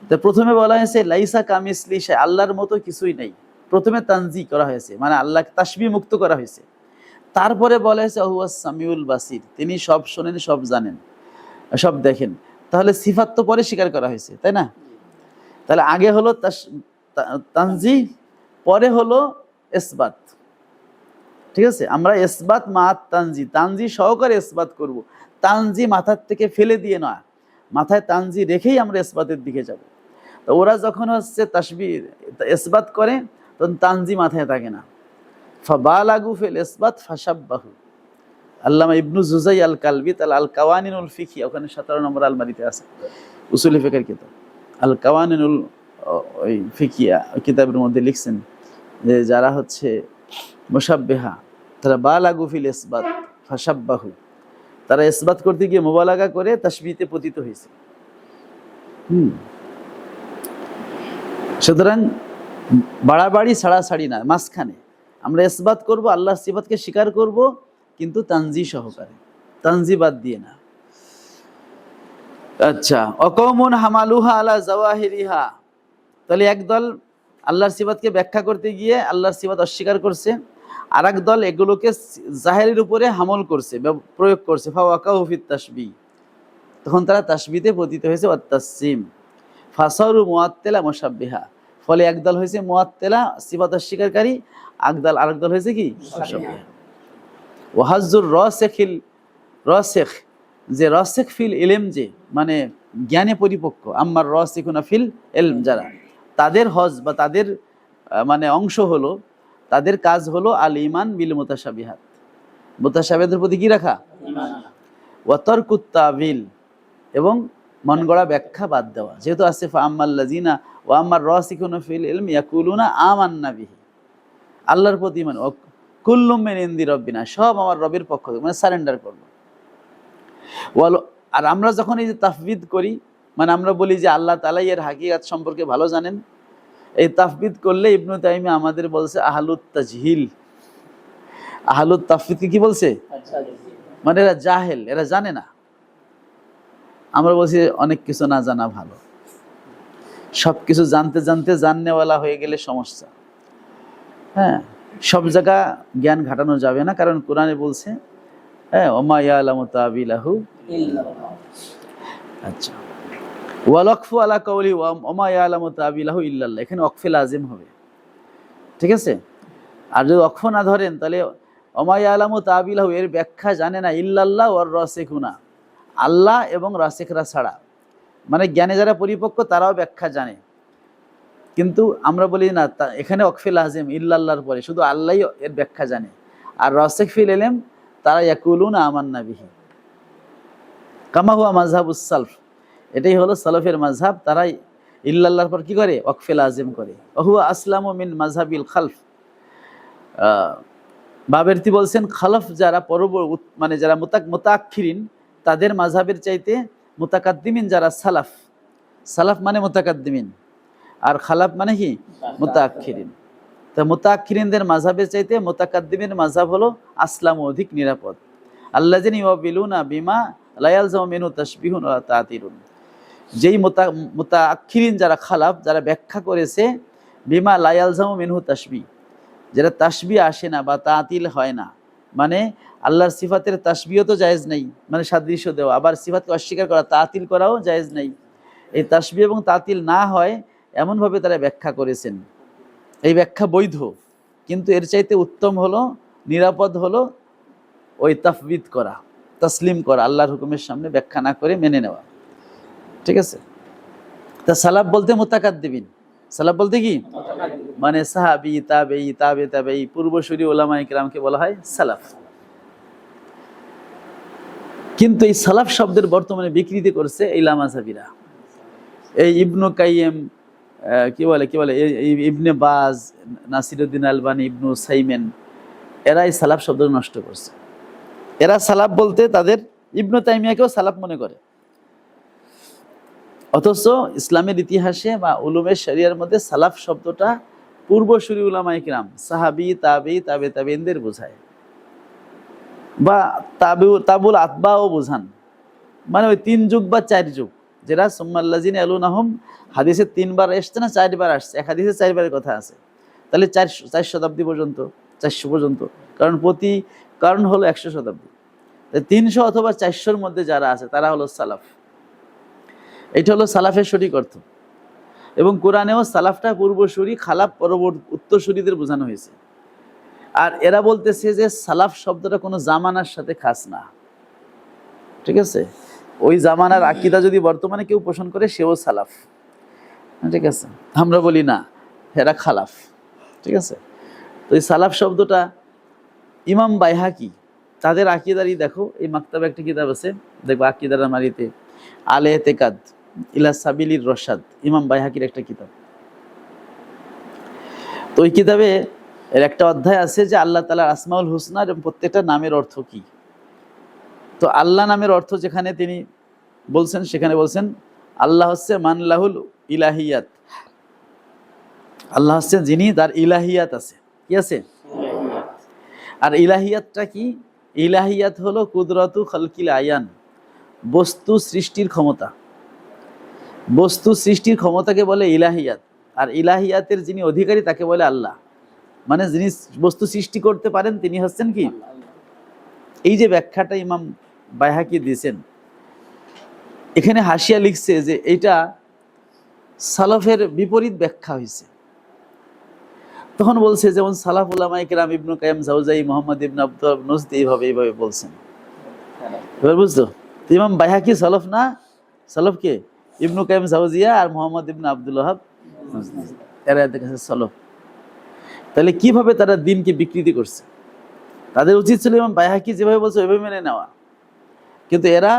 Speaker 1: তো প্রথমে বলা হয়েছে লাইসা কামিসলিহি শাই, আল্লাহর মতো কিছুই নেই, প্রথমে তানজি করা হয়েছে, মানে আল্লাহকে তাসবিহ মুক্ত করা হয়েছে। তারপরে বলা হয়েছে ওয়া হুয়াস সামিউল বাসির, তিনি সব শোনেন, সব জানেন, সব দেখেন। তাহলে সিফাত তো পরে স্বীকার করা হয়েছে, তাই না? তাহলে আগে হলো তানজি, পরে হলো ইসবাত। ঠিক আছে, আমরা ইসবাত মা তানজি, তানজি সহকারে ইসবাত করব। তানজি মাথার থেকে ফেলে দিয়ে নয়, মাথায় তানজি রেখেই আমরা ইসবাতের দিকে যাব। তো ওরা যখন হচ্ছে তাসবিহ ইসবাত করে তখন তানজি মাথায় থাকে না। ফাবালাগু ফিল ইসবাত ফাশাব্বাহু। আল্লামা ইবনু জুজাই আল কালবি তাল আল কাওয়ানিনুল ফিকহি, ওখানে 17 নম্বর আলমারিতে আছে উসুল ফিকহের কিতাব আল কাওয়ানিনুল ওই ফিকিয়া কিতাবের মধ্যে লিখছেন যে যারা হচ্ছে মুশাব্বিহা তারা বালাগু ফিল ইসবাত ফাশাব্বাহু, তারা ইসবাত করতে গিয়ে মুবালাগা করে তাশবিহতে পতিত হয়েছে। সুতরাং বাড়াবাড়ি ছাড়াছাড়ি না, মাঝখানে আমরা ইসবাত করব, আল্লাহর সিফাতকে স্বীকার করব, কিন্তু তানজি সহকারে, তানজি বাদ দিয়ে না। আচ্ছা, অকৌমুন হামালুহা আলা জাওয়াহিরিহা, তাহলে একদল আল্লাহর সিফাতকে ব্যাখ্যা করতে গিয়ে আল্লাহর সিফাত অস্বীকার করছে, আর এক দল এগুলোকে জাহেরের উপরে হামল করছে, প্রয়োগ করছে। ফাওয়াকাউ ফিত তাশবিহ, তখন তারা তাশবিহতে পতিত হয়েছে। ওয়াত-তাসসিম ফাসারু মুআত্তিলা মুশাব্বিহা, ফলে একদল হয়েছে মুআত্তিলা সিফাত অস্বীকারী, আরেক দল হয়েছে কি মুশাব্বিহা। ওয়াহাজুর রাসিখ, যে রাসিখ ফিল ইলম, যে মানে জ্ঞানে পরিপক্ক, আম্মার রাসিখুনা ফিল ইলম, যারা তাদের হজ বা তাদের মানে অংশ হলো, তাদের কাজ হলো আল ইমান বিল মুতাশাবিহাত, মুতাশাবিহাতের প্রতি কি রাখা, ওয়া তারকুত তাবিল, এবং মন গড়া ব্যাখ্যা বাদ দেওয়া। যেহেতু আছে ফা আম্মাল্লাযিনা ওয়া আম্মার রাসিখুনা ফিল ইলম ইয়াকুলুনা আমান্না বিহি, আল্লাহর প্রতি ঈমান, কুল্লুম মিন ইনদি রাব্বিনা, সব আমার রবের পক্ষ থেকে, মানে সারেন্ডার করব। আর আমরা যখন এই যে তাফবিদ করি, মানে আমরা বলি যে আল্লাহ তাআলা এর হাকিকাত সম্পর্কে ভালো জানেন, এই তাফবিদ করলে ইবনু তাইমিয়া আমাদের বলছে আহলুত তাজহিল, আহলুত তাফবিদকে কি বলছে, মানে এরা জাহেল, এরা জানে না। আমরা বলছি অনেক কিছু না জানা ভালো, সব কিছু জানতে জানতে জাননেওয়ালা হয়ে গেলে সমস্যা। হ্যাঁ, সব জায়গা জ্ঞান ঘাটানো যাবে না, কারণ কোরআনে বলছে হ্যাঁ ওমা ইয়ালামু তাবিলাহু ইল্লাল্লাহ। আচ্ছা, ওয়াল ওয়াকফু আলা কাউলি ওমা ইয়ালামু তাবিলাহু ইল্লাল্লাহ, এখানে ওয়াকফে লাজিম হবে। ঠিক আছে, আর যদি ওয়াকফ না ধরেন তাহলে ওমা ইয়ালামু তাবিলাহু, এর ব্যাখ্যা জানে না ইল্লাল্লাহ ওয়ার রাসিখুনা, আল্লাহ এবং রাসিখরা ছাড়া, মানে জ্ঞানে যারা পরিপক্ক তারাও ব্যাখ্যা জানে, কিন্তু আমরা বলি না, এখানে ওয়াকফে লাজিম ইল্লাল্লাহর পরে শুধু আল্লাহই এর ব্যাখ্যা জানে। আর রাসিখ ফিল ইলম তারা ইয়াকুলুনা আমান্না বিহি কামা হুয়া মাযহাবুস সালফ, এটাই হলো সালফের মাযহাব, তারা ইল্লাল্লাহর পর কি করে, ওয়াকফে লাজিম করে। ওয়া হুয়া আসলামু মিন মাযহাবিল খালফ, বাবেরতি বলছেন খালফ যারা মানে যারা মুতাআক্খিরিন, তাদের মাযহাবের চাইতে মুতাকাদ্দিমিন যারা সালাফ, সালাফ মানে মুতাকাদ্দিমিন, আর খালাফ মানে কি মুতাআক্খিরিন। তো মুতাআক্খিরিনদের মাযহাবের চাইতে মুতাকাদ্দিমের মাযহাব হলো আসলাম, অধিক নিরাপদ। আল্লাযিনা ইউবিলুনা বিমা লা ইয়ালজামু মিনহু তাশবিহুন ওয়া তা'তিলুন। যেই মুতাআখিরিন যারা খালাফ, যারা ব্যাখ্যা করেছে বিমা লা ইয়ালজামু মিনহু তাশবিহ, যেটা তাশবিহ আসে না বা তা'তিল হয় না, মানে আল্লাহর সিফাতের তাশবিহ তো জায়েজ নেই, মানে সাদৃশ্য দেওয়া, আবার সিফাতকে অস্বীকার করা, তা'তিল করাও জায়েজ নেই। এই তাশবিহ এবং তা'তিল না হয় এমনভাবে তারা ব্যাখ্যা করেছেন, এই ব্যাখ্যা বৈধ, কিন্তু এর চাইতে উত্তম হলো, নিরাপদ হলো ওই তাফবিদ করা, তাসলিম করা, আল্লাহর হুকুমের সামনে ব্যাখ্যা না করে মেনে নেওয়া। ঠিক আছে? তা সালাফ বলতে মুতাকাদ্দিমিন, সালাফ বলতে কি, মানে সাহাবী, তাবেঈ, তাবে তাবেঈ, পূর্বসূরি উলামায়ে কিরামকে বলা হয় সালাফ। কিন্তু এই সালাফ শব্দের বর্তমানে বিকৃতি করছে এই লামাযাবিরা, এই ইবনু কাইয়িম, কি বলে ইবনে বাজ, নাসিরউদ্দিন আলবানী, ইবনু সাইমেন, এরা এই সালাফ শব্দ নষ্ট করছে। এরা সালাফ বলতে তাদের ইবনু তাইমিয়াকেও সালাফ মনে করে, অথচ ইসলামের ইতিহাসে বা উলুমে শরিয়ার মধ্যে সালাফ শব্দটা পূর্বসূরি উলামায়ে কিরাম, সাহাবী, তাবেঈ, তাবে তাবেঈনদের বোঝায়, বা তাবুল আতবাও বোঝান, মানে ওই 3 যুগ বা 4 যুগ, যেটা সুম্মাল্লাযিনা ইয়ালুনাহুম হাদিসে 3 বার এসছে না 4 বার আসছে, এক হাদিসে 4 বারের কথা আছে, তাহলে 4 শতাব্দী পর্যন্ত, 400 পর্যন্ত, কারণ হলো 100 শতাব্দী, 300 অথবা 400-র মধ্যে যারা আছে তারা হলো সালাফ। এটা হলো সালাফের সঠিক অর্থ। এবং কোরআনেও সালাফটা পূর্বসূরি, খালাফ পরবর্তী উত্তরসূরিদের বোঝানো হয়েছে। আর এরা বলতেছে যে সালাফ শব্দটা কোনো জামানার সাথে খাস না। ঠিক আছে? ওই জামানার আকীদা যদি বর্তমানে কেউ পোষণ করে সেও সালাফ। ঠিক আছে? আমরা বলি না, এরা খালাফ। ঠিক আছে? তো এই সালাফ শব্দটা ইমাম বাইহাকি তাদের আকীদারই, দেখো এই মাকতাবে একটা কিতাব আছে, দেখবো আকীদার আলমারিতে, আলে এতেকাদ ইলা সাবিলির রশাদ, ইমাম বাইহাকির একটা কিতাব। তো ওই কিতাবে এর একটা অধ্যায় আছে যে আল্লাহ তাআলার আসমাউল হুসনা এবং প্রত্যেকটা নামের অর্থ কি। তো আল্লাহ নামের অর্থ যেখানে তিনি বলছেন, সেখানে বলছেন আল্লাহ হচ্ছে মানলাহুল ইলাহিয়াত, আল্লাহ হচ্ছে যিনি, তার ইলাহিয়াত আছে। কি আছে? আর ইলাহিয়াতটা কি? ইলাহিয়াত হলো কুদরতু খালকিল আয়ান, বস্তু সৃষ্টির ক্ষমতা। বস্তু সৃষ্টির ক্ষমতাকে বলে ইলাহিয়াত, আর ইলাহিয়াতের যিনি অধিকারী তাকে বলে আল্লাহ। মানে যিনি বস্তু সৃষ্টি করতে পারেন তিনি হচ্ছেন কি? এই যে ব্যাখ্যাটা ইমাম বাইহাকি দিয়েছেন, এখানে হাসিয়া লিখছে যে এটা সালাফের বিপরীত ব্যাখ্যা হয়েছে। তখন বলছে যেমন সালাফ উলামায়ে কিরাম ইবনু কাইয়িম জাওজাই, মুহাম্মদ ইবনে আব্দুল নজদি এইভাবে বলছেন। এবার বুঝতো ইমাম বাইহাকি সালাফ না, সালাফ কে? ইবনু কাইয়িম জাওজিয়া আর মুহাম্মদ ইবনে আব্দুল ওয়াহাব নজদি, এরা এদের কাছে সালাফ। তাহলে কিভাবে তারা দ্বীনকে বিকৃতি করছে? তাদের উচিত ছিল ইমাম বাইহাকি যেভাবে বলছে ওইভাবে মেনে নেওয়া, কিন্তু এরা,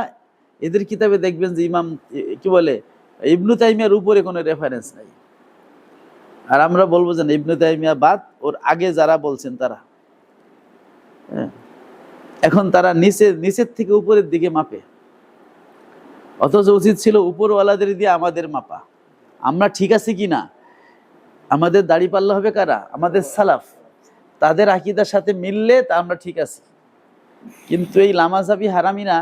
Speaker 1: এদের কিতাবে দেখবেন যে ইমাম কি বলে, ইবনু তাইমিয়ার উপরে কোনো রেফারেন্স নাই। আর আমরা বলবো যে ইবনু তাইমিয়া বাদ, ওর আগে যারা বলছেন তারা, এখন তারা নিচের থেকে উপরের দিকে মাপে, অথচ উচিত ছিল উপরওয়ালাদের দিয়ে আমাদের মাপা। আমরা ঠিক আছি কি না, আমাদের দাড়িপাল্লা হবে কারা? আমাদের সালাফ, তাদের আকীদার সাথে মিললে তা আমরা ঠিক আছি। কিন্তু এই লামাযাবি হারামিনা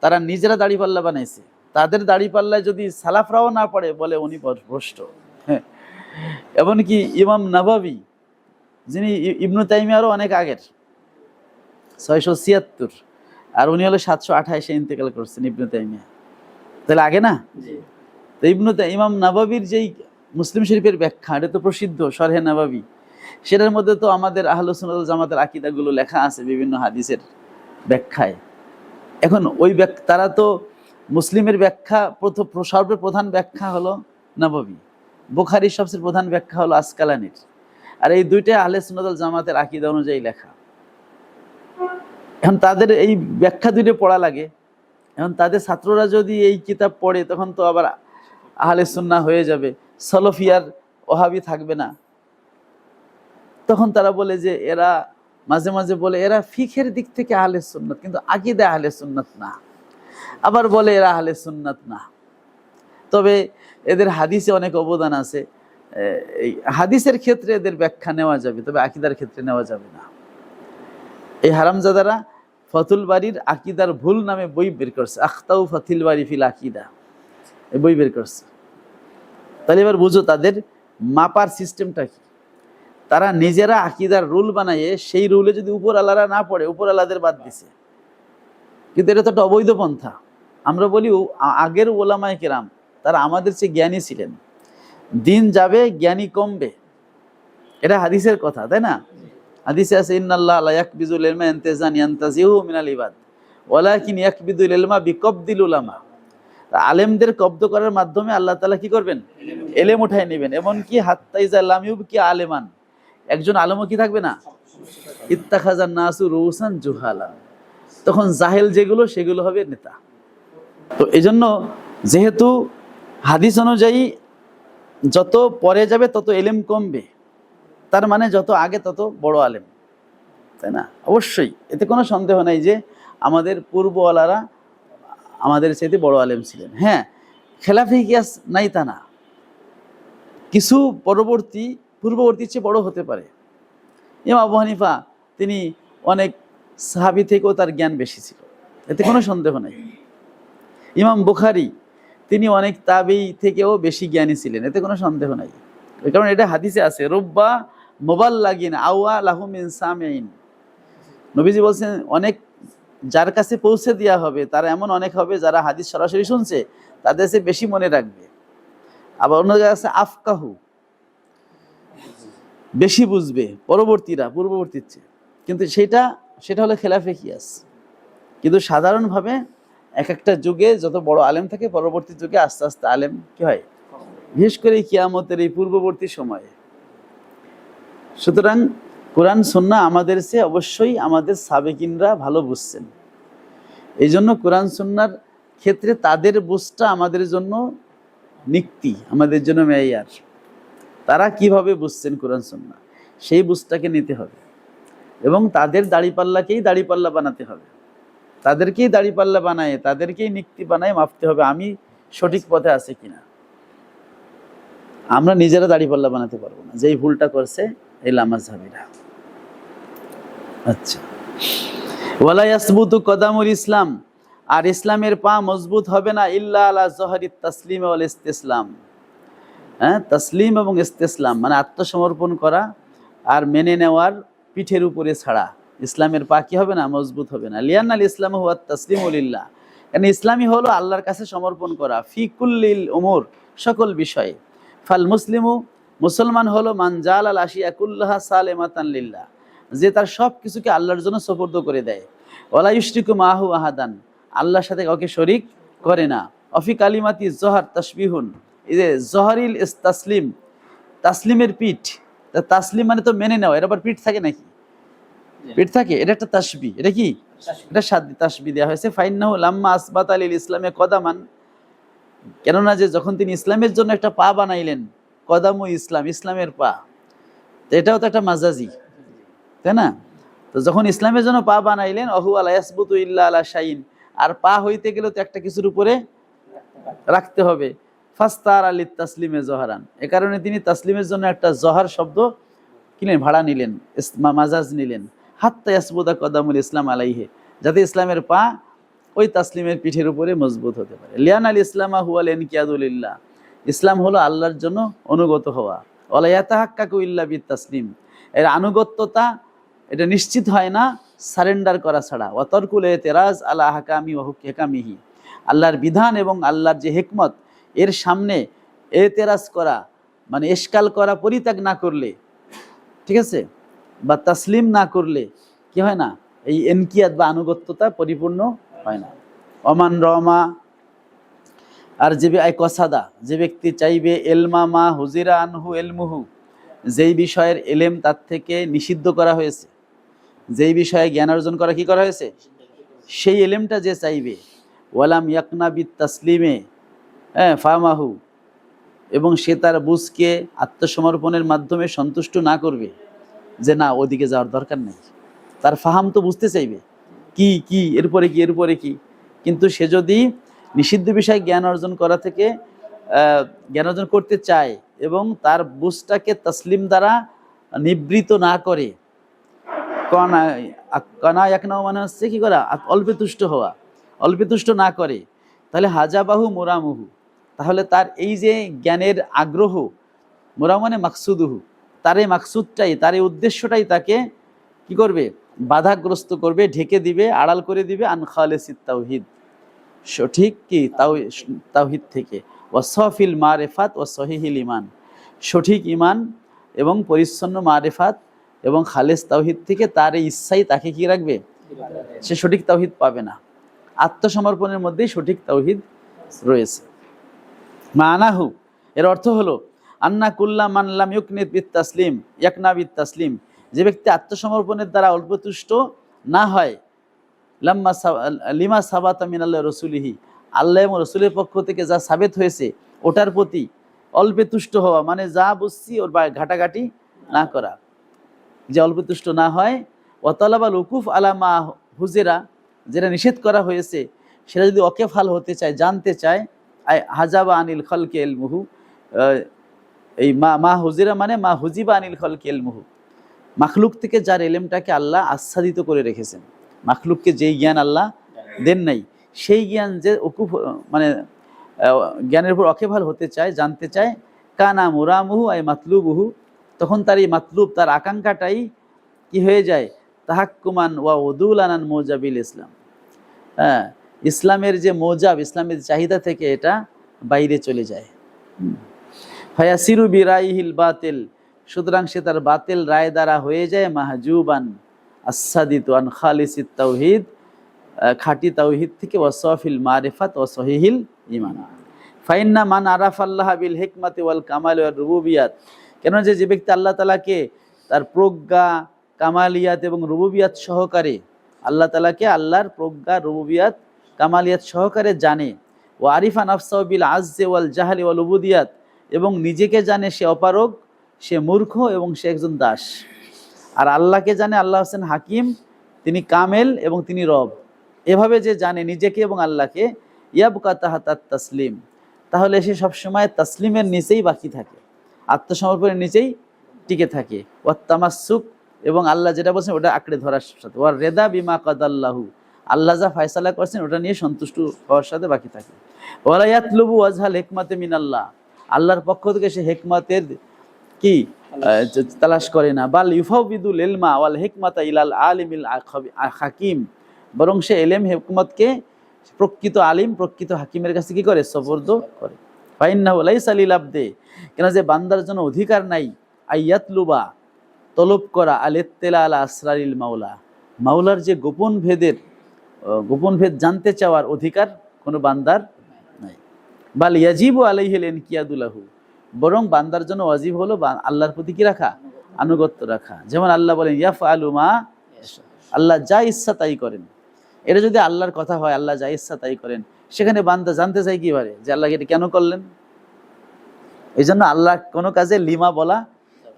Speaker 1: তারা নিজেরা দাড়িপাল্লা বানাইছে, তাদের দাড়িপাল্লায় যদি সালাফরাও না পড়ে বলে উনি ভ্রষ্ট। হ্যাঁ, এমনকি ইমাম নাবাবী, যিনি ইবনু তাইমিয়ারও অনেক আগের, 676, আর উনি হলো 728-এ ইন্তেকাল করছেন ইবনু তাইমিয়া, তাহলে আগে না? তো ইমাম নাবাবীর যেই মুসলিম শরীফের ব্যাখ্যা, এটা তো প্রসিদ্ধ শরহে নাবাবী, সেটার মধ্যে তো আমাদের আহলুস সুন্নাত ওয়াল জামাতের আকীদাগুলো লেখা আছে বিভিন্ন হাদিসের ব্যাখ্যায়। এখন ওই তারা তো মুসলিমের ব্যাখ্যা, সর্বপ্রধান ব্যাখ্যা হলো নাবাবী, বুখারীর সবচেয়ে প্রধান ব্যাখ্যা হলো আসকালানির, আর এই দুইটাই আহলে সুন্নাত ওয়াল জামাতের আকীদা অনুযায়ী লেখা। এখন তাদের এই ব্যাখ্যা দুইটা পড়া লাগে। এখন তাদের ছাত্ররা যদি এই কিতাব পড়ে তখন তো আবার আহলে সুন্নাহ হয়ে যাবে, সালাফিয়ার ওহাবি থাকবে না। তখন তারা বলে যে এরা, মাঝে মাঝে বলে এরা ফিকহের দিক থেকে আহলে সুন্নাত, কিন্তু আকীদা আহলে সুন্নাত না। আবার বলে এরা আহলে সুন্নাত না, তবে এদের হাদিসে অনেক অবদান আছে। এই হাদিসের ক্ষেত্রে এদের ব্যাখ্যা নেওয়া যাবে, তবে আকীদার ক্ষেত্রে নেওয়া যাবে না। এই হারামজাদারা ফতুল বাড়ির আকিদার ভুল নামে বই বের করছে, আখতাউ ফতুল বাড়ি ফিল আকিদা, এই বই বের করছে। তাহলে এবার বুঝো তাদের মাপার সিস্টেমটা কি। তারা নিজেরা আকিদার রুল বানাইয়ে সেই রুলে যদি উপর আল্লাহরা না পড়ে, উপর আল্লাহদের বাদ দিছে। কিন্তু এটা তো একটা অবৈধ পন্থা। আমরা বলি আগের ওলামায়ে কেরাম তারা আমাদের চেয়ে জ্ঞানী ছিলেন, দিন যাবে জ্ঞানী কমবে, এটা হাদিসের কথা, তাই না? হাদিসে আছে ইন্নাল্লাহ লা ইয়াকবিজুল ইলমা ইনতিজান ইয়ানতাজিহু মিনাল ইবাদ ওয়ালাকিন ইয়াকবিদুল ইলমা বিকবদিল উলামা। আলেমদের কব্দ করার মাধ্যমে আল্লাহ তাআলা কি করবেন? এলেম উঠায় নেবেন। এমনকি হাত্তা ইজা লাম ইউবকি আলেমান, একজন আলেমও কি থাকবে না, ইত্তাখাযান নাসু রুসান জুহালা, তখন জাহেল যেগুলো সেগুলো হবে নেতা। তো এই জন্য যেহেতু হাদিস অনুযায়ী যত পরে যাবে তত এলেম কমবে, তার মানে যত আগে তত বড় আলেম, তাই না? অবশ্যই এতে কোনো সন্দেহ নাই যে আমাদের পূর্বওয়ালারা আমাদের চাইতে বড় আলেম ছিলেন। হ্যাঁ, খেলাফি কিয়াস নাই তা না, কিছু পূর্ববর্তীর চেয়ে বড় হতে পারে। ইমাম আবু হানিফা তিনি অনেক সাহাবী থেকেও তার জ্ঞান বেশি ছিল, এতে কোনো সন্দেহ নাই। ইমাম বুখারী তিনি অনেক তাবেঈ থেকেও বেশি জ্ঞানী ছিলেন, এতে কোনো সন্দেহ নাই। কারণ এটা হাদিসে আছে, রব্বা মুবাল্লাগিন আওয়া লাহু মিন সামিঈন। নবীজি বলছেন অনেক যার কাছে পৌঁছে দেওয়া হবে তারা এমন অনেক হবে যারা হাদিস সরাসরি শুনছে তাদের কাছে বেশি মনে রাখবে। আবার অন্য জায়গায় আছে আফকাহু, বেশি বুঝবে পূর্ববর্তীর চেয়ে। কিন্তু সেটা হলো খেলাফে কিয়াস। কিন্তু সাধারণভাবে এক একটা যুগে যত বড় আলেম থাকে পরবর্তী যুগে আস্তে আস্তে আলেম কি হয়, বিশেষ করে কিয়ামতের এই পূর্ববর্তী সময়ে। সুতরাং কোরআন সুন্নাহ আমাদের চেয়ে অবশ্যই আমাদের সাবেকিনরা ভালো বুঝছেন। এই জন্য কোরআন সুন্নাহর ক্ষেত্রে তাদের বুঝটা আমাদের জন্য নিক্তি, আমাদের জন্য মেয়ার। তারা কিভাবে বুঝছেন কোরআন সুন্নাহ সেই বুঝটাকে নিতে হবে এবং তাদের দাড়িপাল্লাকেই দাড়িপাল্লা বানাতে হবে, তাদেরকেই দাড়িপাল্লা বানায়, তাদেরকেই নিক্তি বানায় মাপতে হবে আমি সঠিক পথে আছে কিনা। আমরা নিজেরা দাড়িপাল্লা বানাতে পারবো না, যেই ভুলটা করছে এই লামাযহাবীরা। আচ্ছা, ওয়ালা ইয়াসবুতু কদামুল ইসলাম, আর ইসলামের পা মজবুত হবে না ইল্লা আলা জহরিত তাসলিম ওয়াল ইস্তিসলাম। হ্যাঁ, তাসলিম এবং ইস্তিসলাম মানে আত্মসমর্পণ করা আর মেনে নেওয়ার পিঠের উপরে ছাড়া ইসলামের পা কি হবে না, মজবুত হবে না। লিয়ান্নাল ইসলাম হুয়া তাসলিমু লিল্লাহ, কারণ ইসলামই হলো আল্লাহর কাছে সমর্পণ করা, ফি কুল্লিল উমুর, সকল বিষয়ে। ফাল মুসলিমু, মুসলমান হলো মান জালাল আশিয়া কুল্লাহা সালিমাতান লিল্লাহ, যে তার সব কিছুকে আল্লাহর জন্য সুপর্দ করে দেয়। ওয়ালা ইউশরিকু মাহু আহাদান, আল্লাহর সাথে কাউকে শরীক করে না। অফি কালিমাতি জহর তাসবিহুন, এই যে জহরিল তাসলিম, তাসলিমের পিঠ, তাসলিম মানে তো মেনে নেওয়া, এর আবার পিঠ থাকে নাকি? পিঠ থাকে, এটা একটা তাসবিহ। এটা কি? এটা সাদ্দি তাসবিহ দেওয়া হয়েছে। ফাইন্নাহু লাম্মা আসবাত আলিল ইসলামে কদামান, কেননা যে যখন তিনি ইসলামের জন্য একটা পা বানাইলেন, কদামু ইসলাম, ইসলামের পা, তো এটাও তো একটা মাজাজি, তাই না? তো যখন ইসলামের জন্য পা বানাইলেন, অহু আলা ইয়াসবুতু ইল্লা আলা শাইন, আর পা হইতে গেলে তো একটা কিছুর উপরে রাখতে হবে। ফাস্তার আলী তাসলিমে জহরান, এ কারণে তিনি তাসলিমের জন্য একটা জহর শব্দ কিনেন, ভাড়া নিলেন, মাজাজ নিলেন। হাত্তা ইয়াসবুদা কদামুল ইসলাম আলাইহে, যাতে ইসলামের পা ওই তাসলিমের পিঠের উপরে মজবুত হতে পারে। লিয়ান আল ইসলামা হুয়াল ইনকিয়াদুলিল্লাহ, ইসলাম হলো আল্লাহর জন্য অনুগত হওয়া। ওয়ালা ইয়াতাহাক্কাকু ইল্লা বিত তাসলিম, এর আনুগত্যতা এটা নিশ্চিত হয় না সারেন্ডার করা ছাড়া। ওয়া তারকুল ইতিরাজ আলা আহকামি ওয়া হুকামিহি, আল্লাহর বিধান এবং আল্লাহর যে হিকমত এর সামনে এতেরাজ করা মানে এশকাল করা, পরিত্যাগ না করলে, ঠিক আছে, বা তাসলিম না করলে কি হয় না, এই এনকিয়াত বা আনুগত্যতা পরিপূর্ণ হয় না। অমান রমা, আর যে কসাদা, যে ব্যক্তি চাইবে এলমা মা হুজিরা আনহু এলমুহু, যেই বিষয়ের এলেম তার থেকে নিষিদ্ধ করা হয়েছে, যেই বিষয়ে জ্ঞান অর্জন করা কি করা হয়েছে, সেই এলেমটা যে চাইবে। ওয়ালাম ইয়াকনা বিত তাসলিমে ফামাহু, এবং সে তার বুঝকে আত্মসমর্পণের মাধ্যমে সন্তুষ্ট না করবে, যে না ওদিকে যাওয়ার দরকার নেই, তার ফাহাম তো বুঝতে চাইবে কি কি এরপরে কি এরপরে কি, কিন্তু সে যদি নিষিদ্ধ বিষয়ে জ্ঞান অর্জন করা থেকে জ্ঞান অর্জন করতে চায় এবং তার বুঝটাকে তসলিম দ্বারা নিবৃত না করে, কানা ইয়াকনাউ মানে হচ্ছে কি করা, অল্পে তুষ্ট হওয়া, অল্পে তুষ্ট না করে, তাহলে হাজাবাহু মুরামুহু, তাহলে তার এই যে জ্ঞানের আগ্রহ, মুরাম মানে মাকসুদুহু, তার এই মাকসুদটাই, তার এই উদ্দেশ্যটাই তাকে কি করবে, বাধাগ্রস্ত করবে, ঢেকে দিবে, আড়াল করে দিবে আন খালিসিত তাওহীদ, সঠিক কি তাওহীদ থেকে, ওয়াসফিল মারিফাত ওয়া সহিহিল ঈমান, সঠিক ঈমান এবং পরিচ্ছন্ন মারিফাত এবং খালেস তাওহীদ থেকে তার এই ইচ্ছাই তাকে কি রাখবে, সে সঠিক তাওহীদ পাবে না। আত্মসমর্পণের মধ্যেই সঠিক তাওহীদ রয়েছে। মানাহু, এর অর্থ হলো আন্না কুল্লা মান লাম ইউকনিত বিত তাসলিম ইয়াকনা বিত তাসলিম, যে ব্যক্তি আত্মসমর্পণের দ্বারা অল্পতুষ্ট না হয়, লিমা সাবাতা মিনাল্লাহ রসুলিহি, আল্লাহ এবং রসুলের পক্ষ থেকে যা সাবেত হয়েছে ওটার প্রতি অল্পে তুষ্ট হওয়া, মানে যা বুঝছি ওর ঘাটাঘাটি না করা, যে অল্পে তুষ্ট না হয়। ওয়াতালাবাল উকুফ আলামা হুজেরা, যেটা নিষেধ করা হয়েছে সেটা যদি অকেফাল হতে চায়, জানতে চায়, হাজাবা আনিল খলকে এলমুহু, এই মা হুজিরা মানে মা হুজিবা আনিল খলকে এলমুহু, মাখলুক থেকে যার এলেমটাকে আল্লাহ আচ্ছাদিত করে রেখেছেন, মাখলুককে যেই জ্ঞান আল্লাহ দেন নাই, সেই জ্ঞান যে উকুফ মানে জ্ঞানের উপর অকেফাল হতে চায়, জানতে চায়, কানা মুরামুহু আই মাতলুবুহু, তখন তার এই মাতলুব, তার আকাঙ্ক্ষাটাই কি হয়ে যায়, তাহাক্কুমান ওয়া উদুলানান মোজাবিল ইসলাম, হ্যাঁ, ইসলামের যে মোজাব, ইসলামের চাহিদা থেকে এটা বাইরে চলে যায়। ফায়াসিরু বিরাইহিল বাতিল, সুতরাং সে তার বাতিল রায় দ্বারা হয়ে যায় মাহজুবান আসাদিত আন খালিসিত তাওহীদ, খাঁটি তাওহীদ থেকে, ওয়াসফিল মারিফাত ওয়া সহিহিল ঈমান। ফাইন্না মান আরাফাল্লাহ বিল হিকমাতি ওয়াল কামাল ওয়ার রুবুবিয়াত, কেন যে ব্যক্তি আল্লাহ তাআলাকে তার প্রজ্ঞা, কামালিয়াত এবং রুবুবিয়াত সহকারে, আল্লাহ তাআলাকে আল্লাহর প্রজ্ঞা, রুবুবিয়াত, কামালিয়াত সহকারে জানে, ও আরিফা নাফসাহু বিল আজ্জি ওয়াল জাহলি ওয়াল উবুদিয়াত, এবং নিজেকে জানে সে অপারগ, সে মূর্খ এবং সে একজন দাস, আর আল্লাহকে জানে আল্লাহ হোসেন হাকিম, তিনি কামেল এবং তিনি রব, এভাবে যে জানে নিজেকে এবং আল্লাহকে, ইয়াবকা তাহাতাত তাসলিম, তাহলে সে সবসময় তাসলিমের নিচেই বাকি থাকে, আত্মসমর্পণের নিচেই টিকে থাকে, ওয়াত তামাসসুক, এবং আল্লাহ যেটা বলছেন ওটা আঁকড়ে ধরার সাথে, ওয়ার রেদা বিমা কাদাল্লাহু, আল্লাহ যা ফয়সালা করছেন ওটা নিয়ে সন্তুষ্ট হওয়ার সাথে বাকি থাকে। ওয়ালা ইয়াতলুবু ওয়াজহাল হিকমাতে মিনাল্লাহ, আল্লাহর পক্ষ থেকে সে হিকমতের কি তালাশ করে না, বাল ইউফাউবিদুল ইলমা ওয়াল হিকমাতা ইলাল আলিমিল হাকিম, বরং সে এলেম হিকমতকে প্রকৃত আলিম, প্রকৃত হাকিমের কাছে কি করে, সুপর্দ করে। ফাইন্নাহু লাইসা লিল আবদি, কেন যে বান্দার জন্য অধিকার নাই, আইয়াতলুবা, তলব করা, আল ইত্তিলা আলা আসরারিল মাওলা, মাওলার যে গোপন ভেদ জানতে চাওয়ার অধিকার কোনো বান্দার নাই। বাল ইয়াজিবু আলাইহিল ইনকিয়াদু লাহু, বরং বান্দার জন্য ওয়াজিব হলো আল্লাহর প্রতি কি রাখা, আনুগত্য রাখা। যেমন আল্লাহ বলেন ইয়াফআলু মা, আল্লাহ যা ইচ্ছা তাই করেন, এটা যদি আল্লাহর কথা হয়, আল্লাহ যা ইচ্ছা তাই করেন, সেখানে বান্দা জানতে চাই কি পারে যে আল্লাহ এটা কেন করলেন। এই জন্য আল্লাহ কোনো কাজে লিমা বলা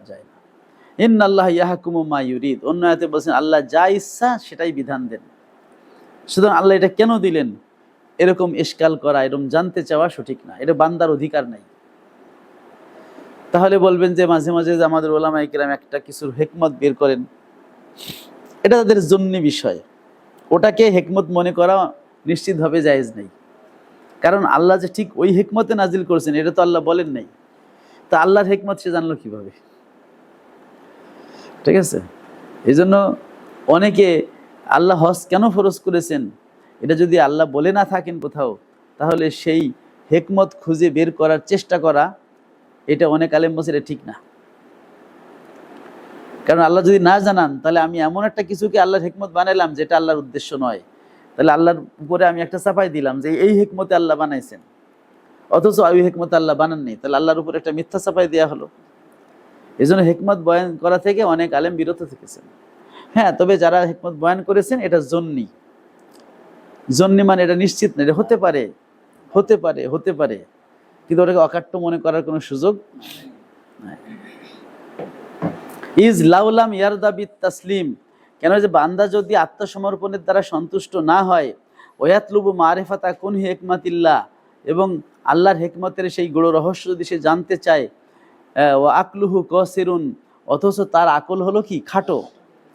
Speaker 1: যায় না। ইন্নাল্লাহ ইয়াহকুমু মা ইউরিদ, অন্য আয়াতে বলছেন আল্লাহ যা ইচ্ছা সেটাই বিধান দেন। সুতরাং আল্লাহ এটা কেন দিলেন, এরকম ইশকাল করা, এরকম জানতে চাওয়া সঠিক না, এটা বান্দার অধিকার নাই। তাহলে বলবেন যে মাঝে মাঝে যে আমাদের ওলামায়ে কেরাম একটা কিছুর হিকমত বের করেন, এটা তাদের জন্যি বিষয়, ওটাকে হিকমত মনে করা নিশ্চিতভাবে জায়েজ নেই। কারণ আল্লাহ যে ঠিক ওই হিকমতে নাজিল করেছেন এটা তো আল্লাহ বলেন নাই, তা আল্লাহর হিকমত সে জানলো কিভাবে? ঠিক আছে, এই জন্য অনেকে আল্লাহ হজ কেন ফরজ করেছেন এটা যদি আল্লাহ বলে না থাকেন কোথাও, তাহলে সেই হিকমত খুঁজে বের করার চেষ্টা করা, এটা অনেক আলেম বলছে এটা ঠিক না। কারণ আল্লাহ যদি না জানান, তাহলে আমি এমন একটা কিছুকে আল্লাহর হিকমত বানাইলাম যেটা আল্লাহর উদ্দেশ্য নয়, তাহলে আল্লাহর উপরে আমি একটা চাপাই দিলাম যে এই হিকমতে আল্লাহ বানাইছেন, অথচ ওই হিকমতে আল্লাহ বানাননি, তাহলে আল্লাহর উপরে একটা মিথ্যা চাপাই দেওয়া হলো। এই জন্য হিকমত বয়ান করা থেকে অনেক আলেম বিরত থেকেছেন। হ্যাঁ, তবে যারা হিকমত বয়ান করেছেন এটা জন্নি মানে এটা নিশ্চিত না, এটা হতে পারে, কিন্তু ওটাকে অকাট্য মনে করার কোনো সুযোগ নাই। ইজ লাউলাম ইয়ারদা বিত তাসলিম, কেন যে বান্দা যদি আত্মসমর্পণের দ্বারা সন্তুষ্ট না হয়, ওয়াতলুবু মারিফাতা কুন হিকমাতিল্লাহ, এবং আল্লাহর হিকমতের সেই গুড় রহস্য যদি সে জানতে চায়, ও আকলুহু কসিরুন, অথচ তার আকল হলো কি খাটো,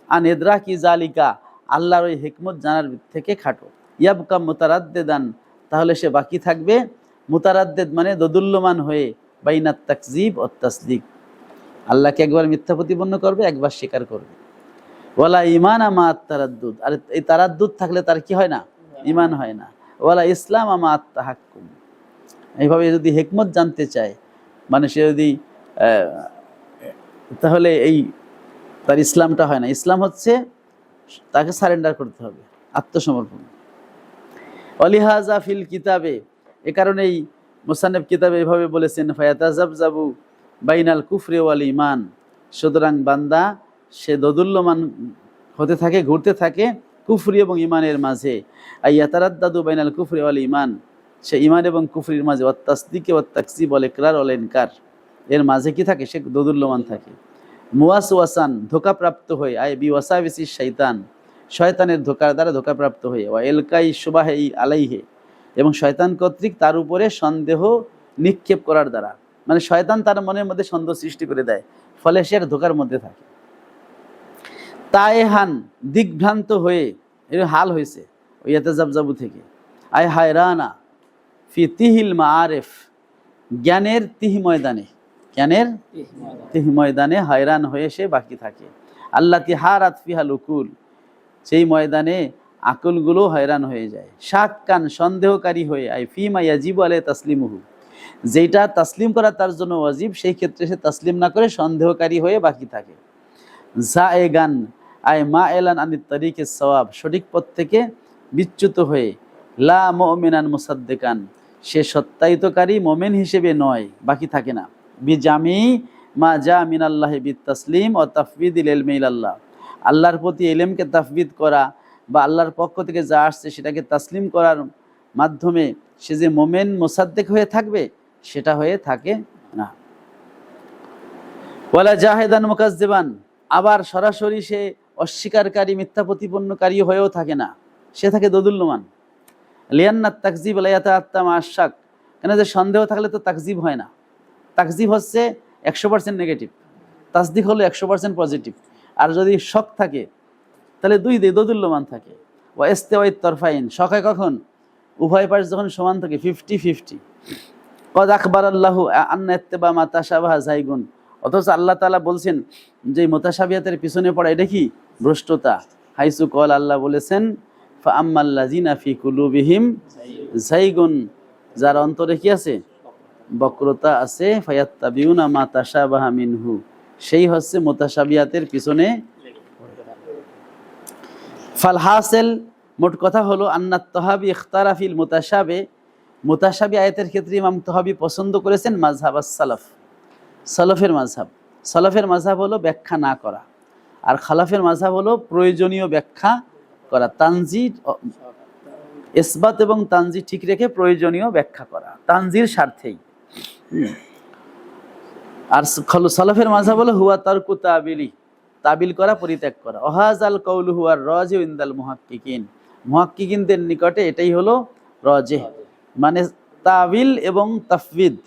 Speaker 1: আন এদরা কি জালিকা, আল্লাহর ওই হিকমত জানার থেকে খাটো। ইয়াবকা মুতারাদ্দিদান, তাহলে সে বাকি থাকবে মুতারাদ্দিদ মানে দোদুল্যমান হয়ে, বাইনাত তাকযিব ও তাসদিক, আল্লাহকে একবার মিথ্যা প্রতিপন্ন করবে, একবার স্বীকার করবে। ওয়ালা ঈমান মা তারাদ্দুদ, আর এই তারাদ্দুদ থাকলে তার কি হয় না? ঈমান হয় না। ওয়ালা ইসলাম মা তাহাক্কুম, এইভাবে যদি হিকমত জানতে চায় মানে সে যদি তাহলে এই তার ইসলামটা হয় না। ইসলাম হচ্ছে তাকে সারেন্ডার করতে হবে, আত্মসমর্পণ। অলিহাজা ফিল কিতাবে, এ কারণেই মুসান্নেফ কিতাবে এভাবে বলেছেন, ফায়াতাযাবযাবু বাইনাল কুফরি ওয়াল ঈমান, সুতরাং বান্দা সে দোদুল্যমান হতে থাকে, ঘুরতে থাকে কুফরি এবং ঈমানের মাঝে। আইয়াতারাদ্দাদু বাইনাল কুফরি ওয়াল ঈমান, সে ঈমান এবং কুফরির মাঝে, ওয়াত তাসদীক ওয়াত তাকযীব ওয়াল ইকরার ওয়াল ইনকার, এর মাঝে কি থাকে? সে দোদুল্যমান থাকে। মুওয়াসওয়াসান, ধোঁকাপ্রাপ্ত হয়ে, আয় বিওয়াসাবিসি শয়তান, শয়তানের ধোঁকার দ্বারা ধোঁকাপ্রাপ্ত হয়ে, ওয়া এলকাই সুবাহি আলাইহে, এবং শয়তান কর্তৃক তার উপরে সন্দেহ নিক্ষেপ করার দ্বারা, মানে শয়তান তার মনের মধ্যে সন্দেহ সৃষ্টি করে দেয়, ফলে সে ধোঁকার মধ্যে থাকে। তায়েহান, দিগ্ভ্রান্ত হয়ে, এর হাল হয়েছে ওই ইয়াতাযাবযাবু থেকে। আয় হায়রানা ফি তিহিল মাআরিফ, জ্ঞানের তিহ ময়দানে, জ্ঞানের তিহ ময়দানে হায়রান হয়ে সে বাকি থাকে। আল্লাতি হারাত ফিহাল উকুল, সেই ময়দানে আকলগুলো হয়রান হয়ে যায়। শাক্কান, সন্দেহকারী হয়ে, আই ফিমা ইয়াজিবু আলাইহি তাসলিমুহু, যেটা তাসলিম করা তার জন্য ওয়াজিব সেই ক্ষেত্রে সে তাসলিম না করে সন্দেহকারী হয়ে বাকি থাকে। জায়েগান, আই মাইলান আনিত তারিকিস সওয়াব, সঠিক পথ থেকে বিচ্যুত হয়ে, লা মুমিনান মুসাদ্দিকান, সে সত্যায়িতকারী মোমেন হিসেবে নয়, বাকি থাকে না। বিজামি মা জা মিনাল্লাহি বিত তাসলিম ও তাফবিদিল ইলমি ইলাল্লাহ, আল্লাহর প্রতি ইলমকে তাফবিদ করা বা আল্লাহর পক্ষ থেকে যা আসছে সেটাকে তাসলিম করার মাধ্যমে সে যে মোমেন মুসাদ্দিক হয়ে থাকবে, সেটা হয়ে থাকে না। ওয়ালা জাহেদান মুকাজ্জিবান, আবার সরাসরি সে অস্বীকারী মিথ্যা প্রতিপন্নকারী হয়েও থাকে না, সে থাকে দোদুল্যমান। লিয়ান্নাত তাকযিব লা ইয়াতাআত্তা মা আশ-শাক, কেন যে সন্দেহ থাকলে তো তাকযিব হয় না। তাকযিব হচ্ছে 100% নেগেটিভ, তাসদিক হলো 100% পজিটিভ। আর যদি শক থাকে তাহলে দুই দিয়ে দোদুল্যমান থাকে। ওয়া ইস্তিওয়াইত তরফাইন, শক হয় কখন? উভয় পাশ যখন সমান থাকে, 50-50। কদ আখবারাল্লাহু আন্না ইত্তিবা মা তাশাবাহা যায়গুন, অথচ আল্লাহ তাআলা বলছেন যে মুতাশাবিহাতের পিছনে পড়া এটা কি? ভ্রষ্টতা। হাইসু কল, আল্লাহ বলেছেন, ফা আম্মাল্লাযিনা ফি কুলুবিহিম যায়গুন, যার অন্তরে কি আছে? বক্রতা আছে। ফায়াত্তাবিউনা মা তাশাবাহা মিনহু, সেই হচ্ছে মুতাশাবিহাতের পিছনে। ফাল হাসিল, মোট কথা হলো, আন্নাত তাহাবি ইখতারা ফিল মুতাশাবে, মুতাশাবি আয়াতের ক্ষেত্রে ইমাম তাহাবি পছন্দ করেছেন মাযহাব আস-সালাফ, সালাফের মাযহাব। সালাফের মাযহাব হলো ব্যাখ্যা না করা, আর খালাফের মাযহাব হলো প্রয়োজনীয় ব্যাখ্যা করা, তানজির ইসবাত এবং তানজির ঠিক রেখে প্রয়োজনীয় ব্যাখ্যা করা তানজির স্বার্থেই। আর সালাফের মাযহাব হলো হুয়া তারকু তাবিলি, তাবিল করা, পরিত্যাগ করা। ওয়াহাযাল কাউলু হুয়ার রাজিহু ইনদাল মুহাক্কিকিন, মুহাক্কিকিনদের নিকটে এটাই হলো রাজিহ, মানে তাবিল এবং তাফবিদ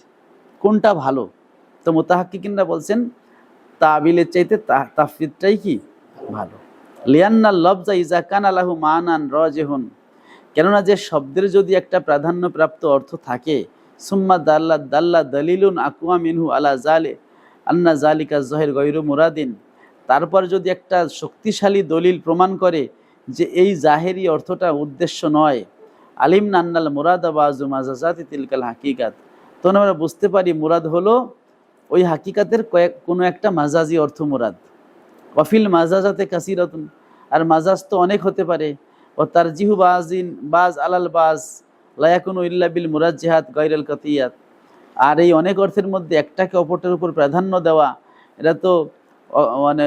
Speaker 1: কোনটা ভালো? তো মুতাহাক্কিকিনরা বলছেন তাবিলের চাইতে তাফবিদটাই কি ভালো। লিয়ান্নাল লফজা ইযা কানা লাহু মানান রাজিহুন, কেননা যে শব্দের যদি একটা প্রাধান্যপ্রাপ্ত অর্থ থাকে, সুম্মা দাল্লা দালিলুন আকওয়া মিনহু আলা জালি আন্না জালিকা যাহির গায়রু মুরাদিন, তারপর যদি একটা শক্তিশালী দলিল প্রমাণ করে যে এই জাহেরি অর্থটা উদ্দেশ্য নয়, আলিমনা আন্নাল মুরাদা বাযু মাজাজাতি তিলকাল হাকিকাত, তখন আমরা বুঝতে পারি মুরাদ হলো ওই হাকিকাতের কোনো একটা মাজাজি অর্থ মুরাদ। ওয়াফিল মাজাজাতে কাসিরাতুন, আর মাজাজ তো অনেক হতে পারে। ও তারজিহু বাজ আলাল বাজ লা ইয়াকুনু ইল্লা বিল মুরাজ্জিহাত গায়রাল কাতিয়াত, আর এই অনেক অর্থের মধ্যে একটাকে অপরটার উপর প্রাধান্য দেওয়া, এটা তো মানে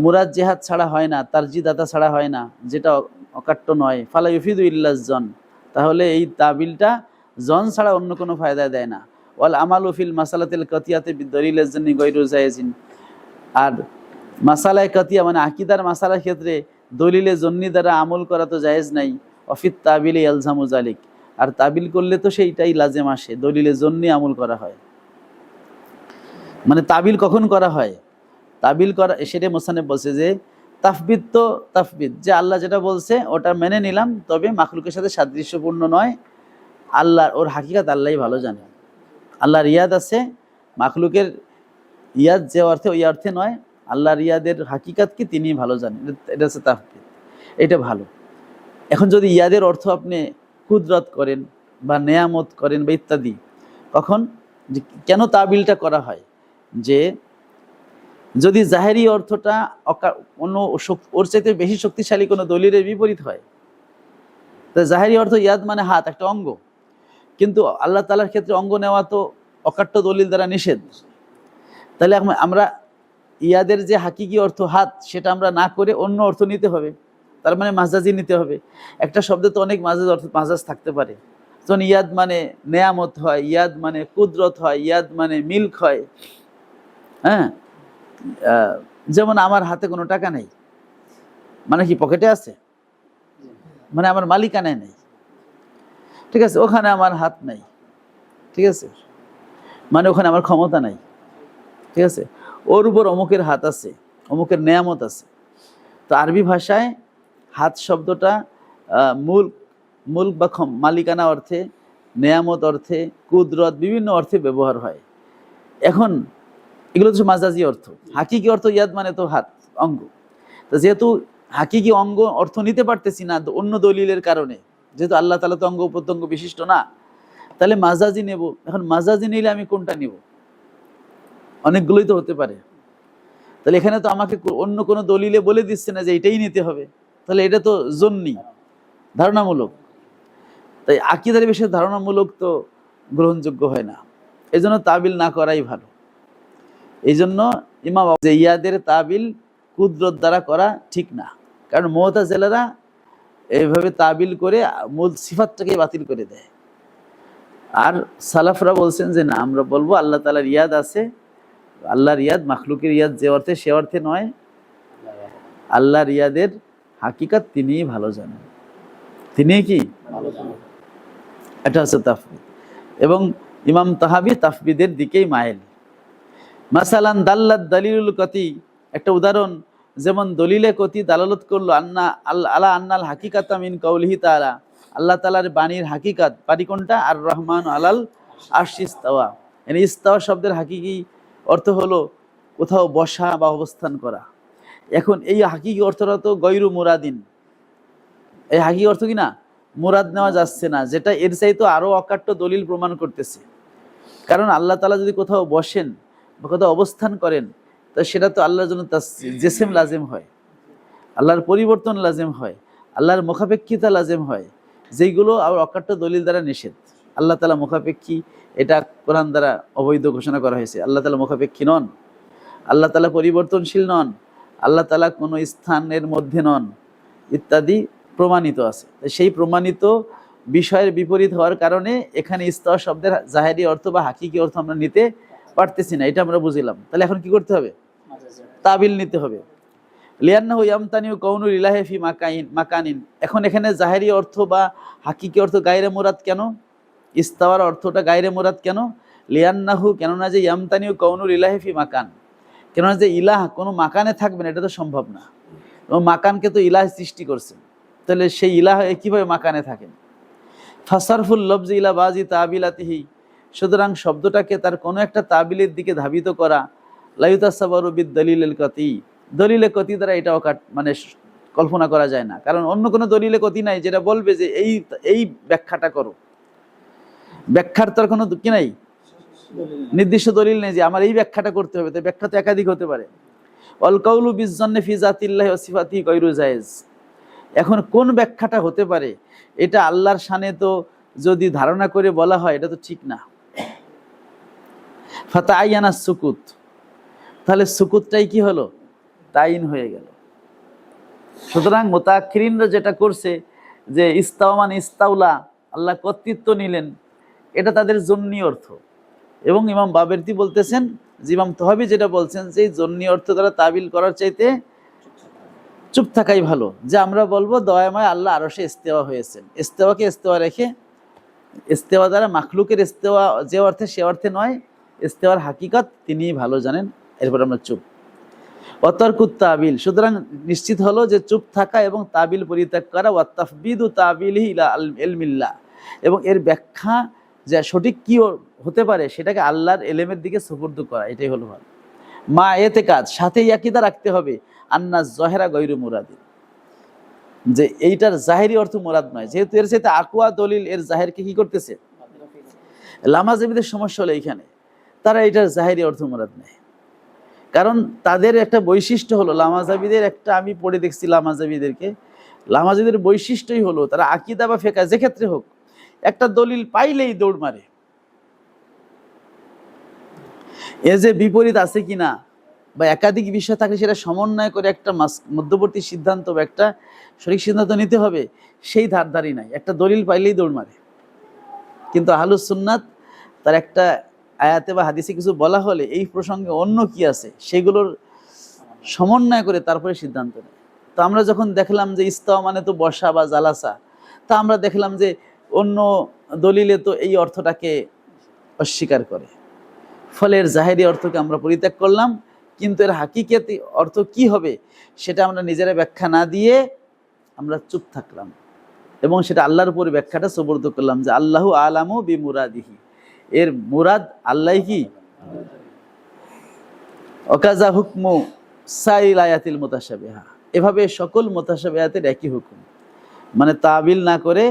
Speaker 1: মুরাজ্জিহাত ছাড়া হয় না, তারজিদাতা ছাড়া হয় না, যেটা অকাট্য নয়। ফালা ইউফিদু ইল্লা জন, তাহলে এই তাবিলটা জন ছাড়া অন্য কোনো ফায়দা দেয় না। ওয়াল আমালু ফিল মাসালাতিল কাতিয়াতে বিদলিলিল জান্নি গায়রু জায়েজিন, আর মাসালায়ে কাতিয়া মানে আকীদার মাসালার ক্ষেত্রে দলিলে জন্নি দ্বারা আমল করা তো জায়েজ নাই। অফিত তাবিলে ইয়ালজামু জালিক, আর তাবিল করলে তো সেইটাই লাজেম আসে, দলিলে জন্নি আমল করা হয়। মানে তাবিল কখন করা হয়? তাবিল করা, সেটা মোসান্নেফ বলছে যে তাফবিদ তো তাফবিদ, যে আল্লাহ যেটা বলছে ওটা মেনে নিলাম, তবে মাখলুকের সাথে সাদৃশ্যপূর্ণ নয়। আল্লাহর ওর হাকিকাত আল্লাহই ভালো জানে। আল্লাহর ইয়াদ আছে, মাখলুকের ইয়াদ যে অর্থে ওই অর্থে নয়। আল্লাহর ইয়াদের হাকিকাত কি তিনি ভালো জানেন, এটা হচ্ছে তাফবিদ, এটা ভালো। এখন যদি ইয়াদের অর্থ আপনি কুদরত করেন বা নেয়ামত করেন বা ইত্যাদি, কখন যে কেন তাবিলটা করা হয়, যে যদি জাহেরি অর্থটা অন্য ওর চাইতে বেশি শক্তিশালী কোনো দলিলের বিপরীত হয়, তা জাহেরি অর্থ ইয়াদ মানে হাত, একটা অঙ্গ, কিন্তু আল্লাহ তাআলার ক্ষেত্রে অঙ্গ নেওয়া তো অকাট্য দলিল দ্বারা নিষেধ। তাহলে আমরা ইয়াদের যে হাকিকি অর্থ হাত, সেটা আমরা না করে অন্য অর্থ নিতে হবে, তার মানে মাজাজি নিতে হবে। একটা শব্দে তো অনেক মাজাজ থাকতে পারে। যখন ইয়াদ মানে নেয়ামত হয়, ইয়াদ মানে কুদরত হয়, ইয়াদ মানে মিল্ক হয়। হ্যাঁ, যেমন আমার হাতে কোনো টাকা নেই, মানে কি পকেটে আছে, মানে আমার মালিকানায় নেই, ঠিক আছে, ওখানে আমার হাত নাই, ঠিক আছে, মানে ওখানে আমার ক্ষমতা নাই, ঠিক আছে, ওর উপর অমুকের হাত আছে, অমুকের নেয়ামত আছে। তো আরবি ভাষায় হাত শব্দটা মুল্ক বা মালিকানা অর্থে, নেয়ামত অর্থে, কুদরত বিভিন্ন অর্থে ব্যবহার হয়। এখন এগুলো তো মাজাজি অর্থ। হাকিকি অর্থ ইয়াদ মানে তো হাত, অঙ্গ। তো যেহেতু হাকিকি অঙ্গ অর্থ নিতে পারতেছি না অন্য দলিলের কারণে, যেহেতু আল্লাহ তাআলা তো অঙ্গ প্রত্যঙ্গ বিশিষ্ট না, তাহলে মাজাজি নেব। এখন মাজাজি নিলে আমি কোনটা নিব? অনেকগুলোই তো হতে পারে। তাহলে এখানে তো আমাকে অন্য কোনো দলিলে বলে দিচ্ছে না যে এটাই নিতে হবে, তাহলে এটা তো জন্নি, ধারণামূলক। তাই আকীদার বিষয়ে ধারণামূলক তো গ্রহণযোগ্য হয় না, এই জন্য তাবিল না করাই ভালো। এই জন্য ইমাম যে ইয়াদের তাবিল কুদরত দ্বারা করা ঠিক না, কারণ মুতাজিলারা এইভাবে তাবিল করে মূল সিফাতটাকে বাতিল করে দেয়। আর সালাফরা বলছেন যে না, আমরা বলবো আল্লাহ তাআলার ইয়াদ আছে, আল্লাহর ইয়াদ মাখলুকের ইয়াদ যে অর্থে সে অর্থে নয়, আল্লাহর ইয়াদের হাকিকাত তিনিই ভালো জানেন, তিনি কি ভালো জানেন। এটা হচ্ছে তাফবিদ, এবং ইমাম তাহাবি তাফবিদের দিকেই মাইল। মাসালান দাল্লাত দালিলুল কতি, একটা উদাহরণ, যেমন দলিলে কতি দালালত করলো আলা আন্নাল হাকিকাতা মিন কাউলিহি তাআলা, আল্লাহ তাআলার বাণীর হাকিকাত, বাণী কোনটা? আর রহমান আলাল আরশি ইস্তাওয়া। মানে ইস্তাওয়া শব্দের হাকিকি অর্থ হলো কোথাও বসা বা অবস্থান করা। এখন এই হাকিকি অর্থটা তো গৈরু মুরাদিন, এই হাকিকি অর্থ কি না মুরাদ নেওয়া যাচ্ছে না, যেটা এর চাইতে আরো অকাট্য দলিল প্রমাণ করতেছে। কারণ আল্লাহ তাআলা যদি কোথাও বসেন বা কোথাও অবস্থান করেন, তা সেটা তো আল্লাহর জন্য তার জেসেম লাজিম হয়, আল্লাহর পরিবর্তন লাজিম হয়, আল্লাহর মুখাপেক্ষিতা লাজিম হয়, যেইগুলো আর অকাট্য দলিল দ্বারা নিষেধ। আল্লাহ তাআলা মুখাপেক্ষী, এটা কোরআন দ্বারা অবৈধ ঘোষণা করা হয়েছে। আল্লাহ তাআলা মুখাপেক্ষী নন, আল্লাহ তাআলা পরিবর্তনশীল নন, আল্লাহ তাআলা কোনো স্থানের মধ্যে নন, ইত্যাদি প্রমাণিত আছে। সেই প্রমাণিত বিষয়ের বিপরীত হওয়ার কারণে এখানে ইস্তাওয়া শব্দের জাহেরি অর্থ বা হাকিকি অর্থ আমরা নিতে পারতেছি না, এটা আমরা বুঝলাম। তাহলে এখন কি করতে হবে? তাবিল নিতে হবে। লিআন্নাহু ইয়ামতানিউ কাউনুল ইলাহি ফি মাকানিন, এখন এখানে জাহেরি অর্থ বা হাকিকি অর্থ গায়রে মুরাদ কেন? ইস্তাওয়ার অর্থটা গায়রে মুরাদ কেন? লিআন্নাহু, কেননা যে ইয়ামতানিউ কাউনুল ইলাহি ফি মাকান, কেননা যে ইলাহ কোনো মাকানে থাকবেন এটা তো সম্ভব না। এবং মাকানকে তো ইলাহ সৃষ্টি করছেন, তাহলে সেই ইলাহ কিভাবে মাকানে থাকেন? ফাসারফুল লফজি ইলা বাজি তাবিলাতিহি, সুতরাং শব্দটাকে তার কোনো একটা তাবিলের দিকে ধাবিত করা, লা ইউতাসাবারু বিদ-দালিলিল কতি, দলিলে কতি দ্বারা এটা মানে কল্পনা করা যায় না। কারণ অন্য কোনো দলিলে কতি নাই যেটা বলবে যে এই ব্যাখ্যাটা করো। ব্যাখ্যার তার কোনো কি নাই, নির্দিষ্ট দলিল নেই যে আমার এই ব্যাখ্যাটা করতে হবে। তো ব্যাখ্যা তো একাধিক হতে পারে। অল কাউলু বিজ-জন্নি ফি জাতিল্লাহি ওয়া সিফাতিহি গায়রু জায়েজ, এখন কোন ব্যাখ্যাটা হতে পারে এটা আল্লাহর শানে তো যদি ধারণা করে বলা হয় এটা তো ঠিক না। ফাতাআয়ানা সুকুত, তাহলে সুকুতটাই কি হলো? তাইন হয়ে গেল। সুতরাং মুতাআখিরিনরা যেটা করছে যে ইস্তাওয়া মানে ইস্তাউলা, আল্লাহ কর্তৃত্ব নিলেন, এটা তাদের জন্নি অর্থ। এবং ইমাম বাবেরতি বলতেছেন, যে ইমাম তহাবি যেটা বলছেন, যে জন্নি অর্থ দ্বারা তাবিল করার চাইতে চুপ থাকাই ভালো। যে আমরা বলবো দয়াময় আল্লাহ আরশে ইস্তেওয়া হয়েছেন, ইস্তেওয়াকে ইস্তেওয়া রেখে, ইস্তেওয়া দ্বারা মাখলুকের ইস্তেওয়া যে অর্থে সে অর্থে নয়, ইস্তেওয়ার হাকিকত তিনিই ভালো জানেন, এরপর আমরা চুপ। ওয়াতারকুত তাবিল, সুতরাং নিশ্চিত হলো যে চুপ থাকা এবং তাবিল পরিত্যাগ করা, ওয়াতাফবিদু তাবিলিহি ইলা ইলমিল্লাহ, এবং এর ব্যাখ্যা যে সঠিক কি হতে পারে সেটাকে আল্লাহর এলেমের দিকে সুপুর্দ করা, এটাই হলো ভালো। মা এতে কাজ সাথে ইয়াকিদা রাখতে হবে আন্না জহেরা গৈরু মুরাদি, যে এইটার জাহেরি অর্থ মুরাদ নয়, যেহেতু এর সাথে আকওয়া দলিল এর জাহেরকে কি করতেছে। লামাজাবিদের সমস্যা হলো এইখানে, তারা এটার জাহেরি অর্থ মুরাদ নেয়, কারণ তাদের একটা বৈশিষ্ট্য হলো, লামাজাবিদের একটা, আমি পড়ে দেখছি লামাজাবিদেরকে, লামাজাবিদের বৈশিষ্ট্যই হলো তারা আকীদা বা ফিকহ যে ক্ষেত্রে হোক একটা দলিল পাইলেই দৌড় মারে। এ যে বিপরীত আছে কিনা বা একাধিক বিষয় থাকলে সেটা সমন্বয় করে একটা মধ্যবর্তী সিদ্ধান্ত বা একটা সঠিক সিদ্ধান্ত নিতে হবে, সেই ধারধারি নাই, একটা দলিল পাইলেই দৌড় মারে। কিন্তু আহলুস সুন্নাত তার একটা আয়াতে বা হাদিসে কিছু বলা হলে এই প্রসঙ্গে অন্য কি আছে সেগুলোর সমন্বয় করে তারপরে সিদ্ধান্ত নেয়। তো আমরা যখন দেখলাম যে ইস্তাওয়া মানে তো বসা বা জালাসা, তা আমরা দেখলাম যে অন্য দলিলে তো এই অর্থটাকে অস্বীকার করে, ফলে এর জাহেরি অর্থকে আমরা পরিত্যাগ করলাম, কিন্তু এর হাকিকাতি অর্থ কি হবে সেটা আমরা নিজেরা ব্যাখ্যা না দিয়ে আমরা চুপ থাকলাম এবং সেটা আল্লাহর উপরে ব্যাখ্যাটা সুবর্দ করলাম যে আল্লাহু আলামু বিমুরাদিহি, এর মুরাদ আল্লাহ কি। ওয়াকাযা হুকমু সাইল আয়াতিল মুতাশাবিহা, এভাবে সকল মুতাশাবিহাতের একই হুকুম, মানে তাবিল না করে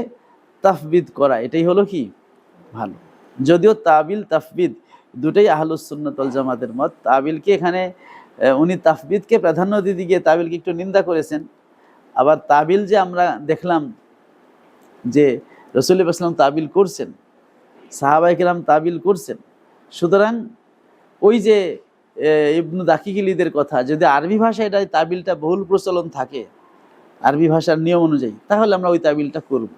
Speaker 1: তাফবিদ করা, এটাই হলো কি ভালো। যদিও তাবিল তাফবিদ দুটোই আহলুস সুন্নাত ওয়াল জামাতের মত। তাবিলকে এখানে উনি তাফবিদকে প্রাধান্য দিতে গিয়ে তাবিলকে একটু নিন্দা করেছেন। আবার তাবিল যে আমরা দেখলাম যে রাসূলুল্লাহ সাল্লাল্লাহু আলাইহি ওয়াসাল্লাম তাবিল করছেন, সাহাবায়ে কেরাম তাবিল করছেন, সুতরাং ওই যে ইবনু দাকিকিলিদের কথা, যদি আরবি ভাষায় এটা তাবিলটা বহুল প্রচলন থাকে আরবি ভাষার নিয়ম অনুযায়ী, তাহলে আমরা ওই তাবিলটা করব।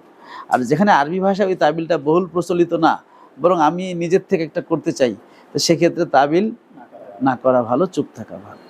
Speaker 1: আর যেখানে আরবি ভাষায় ওই তাবিলটা বহুল প্রচলিত না, বরং আমি নিজের থেকে একটা করতে চাই, তো সেক্ষেত্রে তাবিল না করা ভালো, চুপ থাকা ভালো।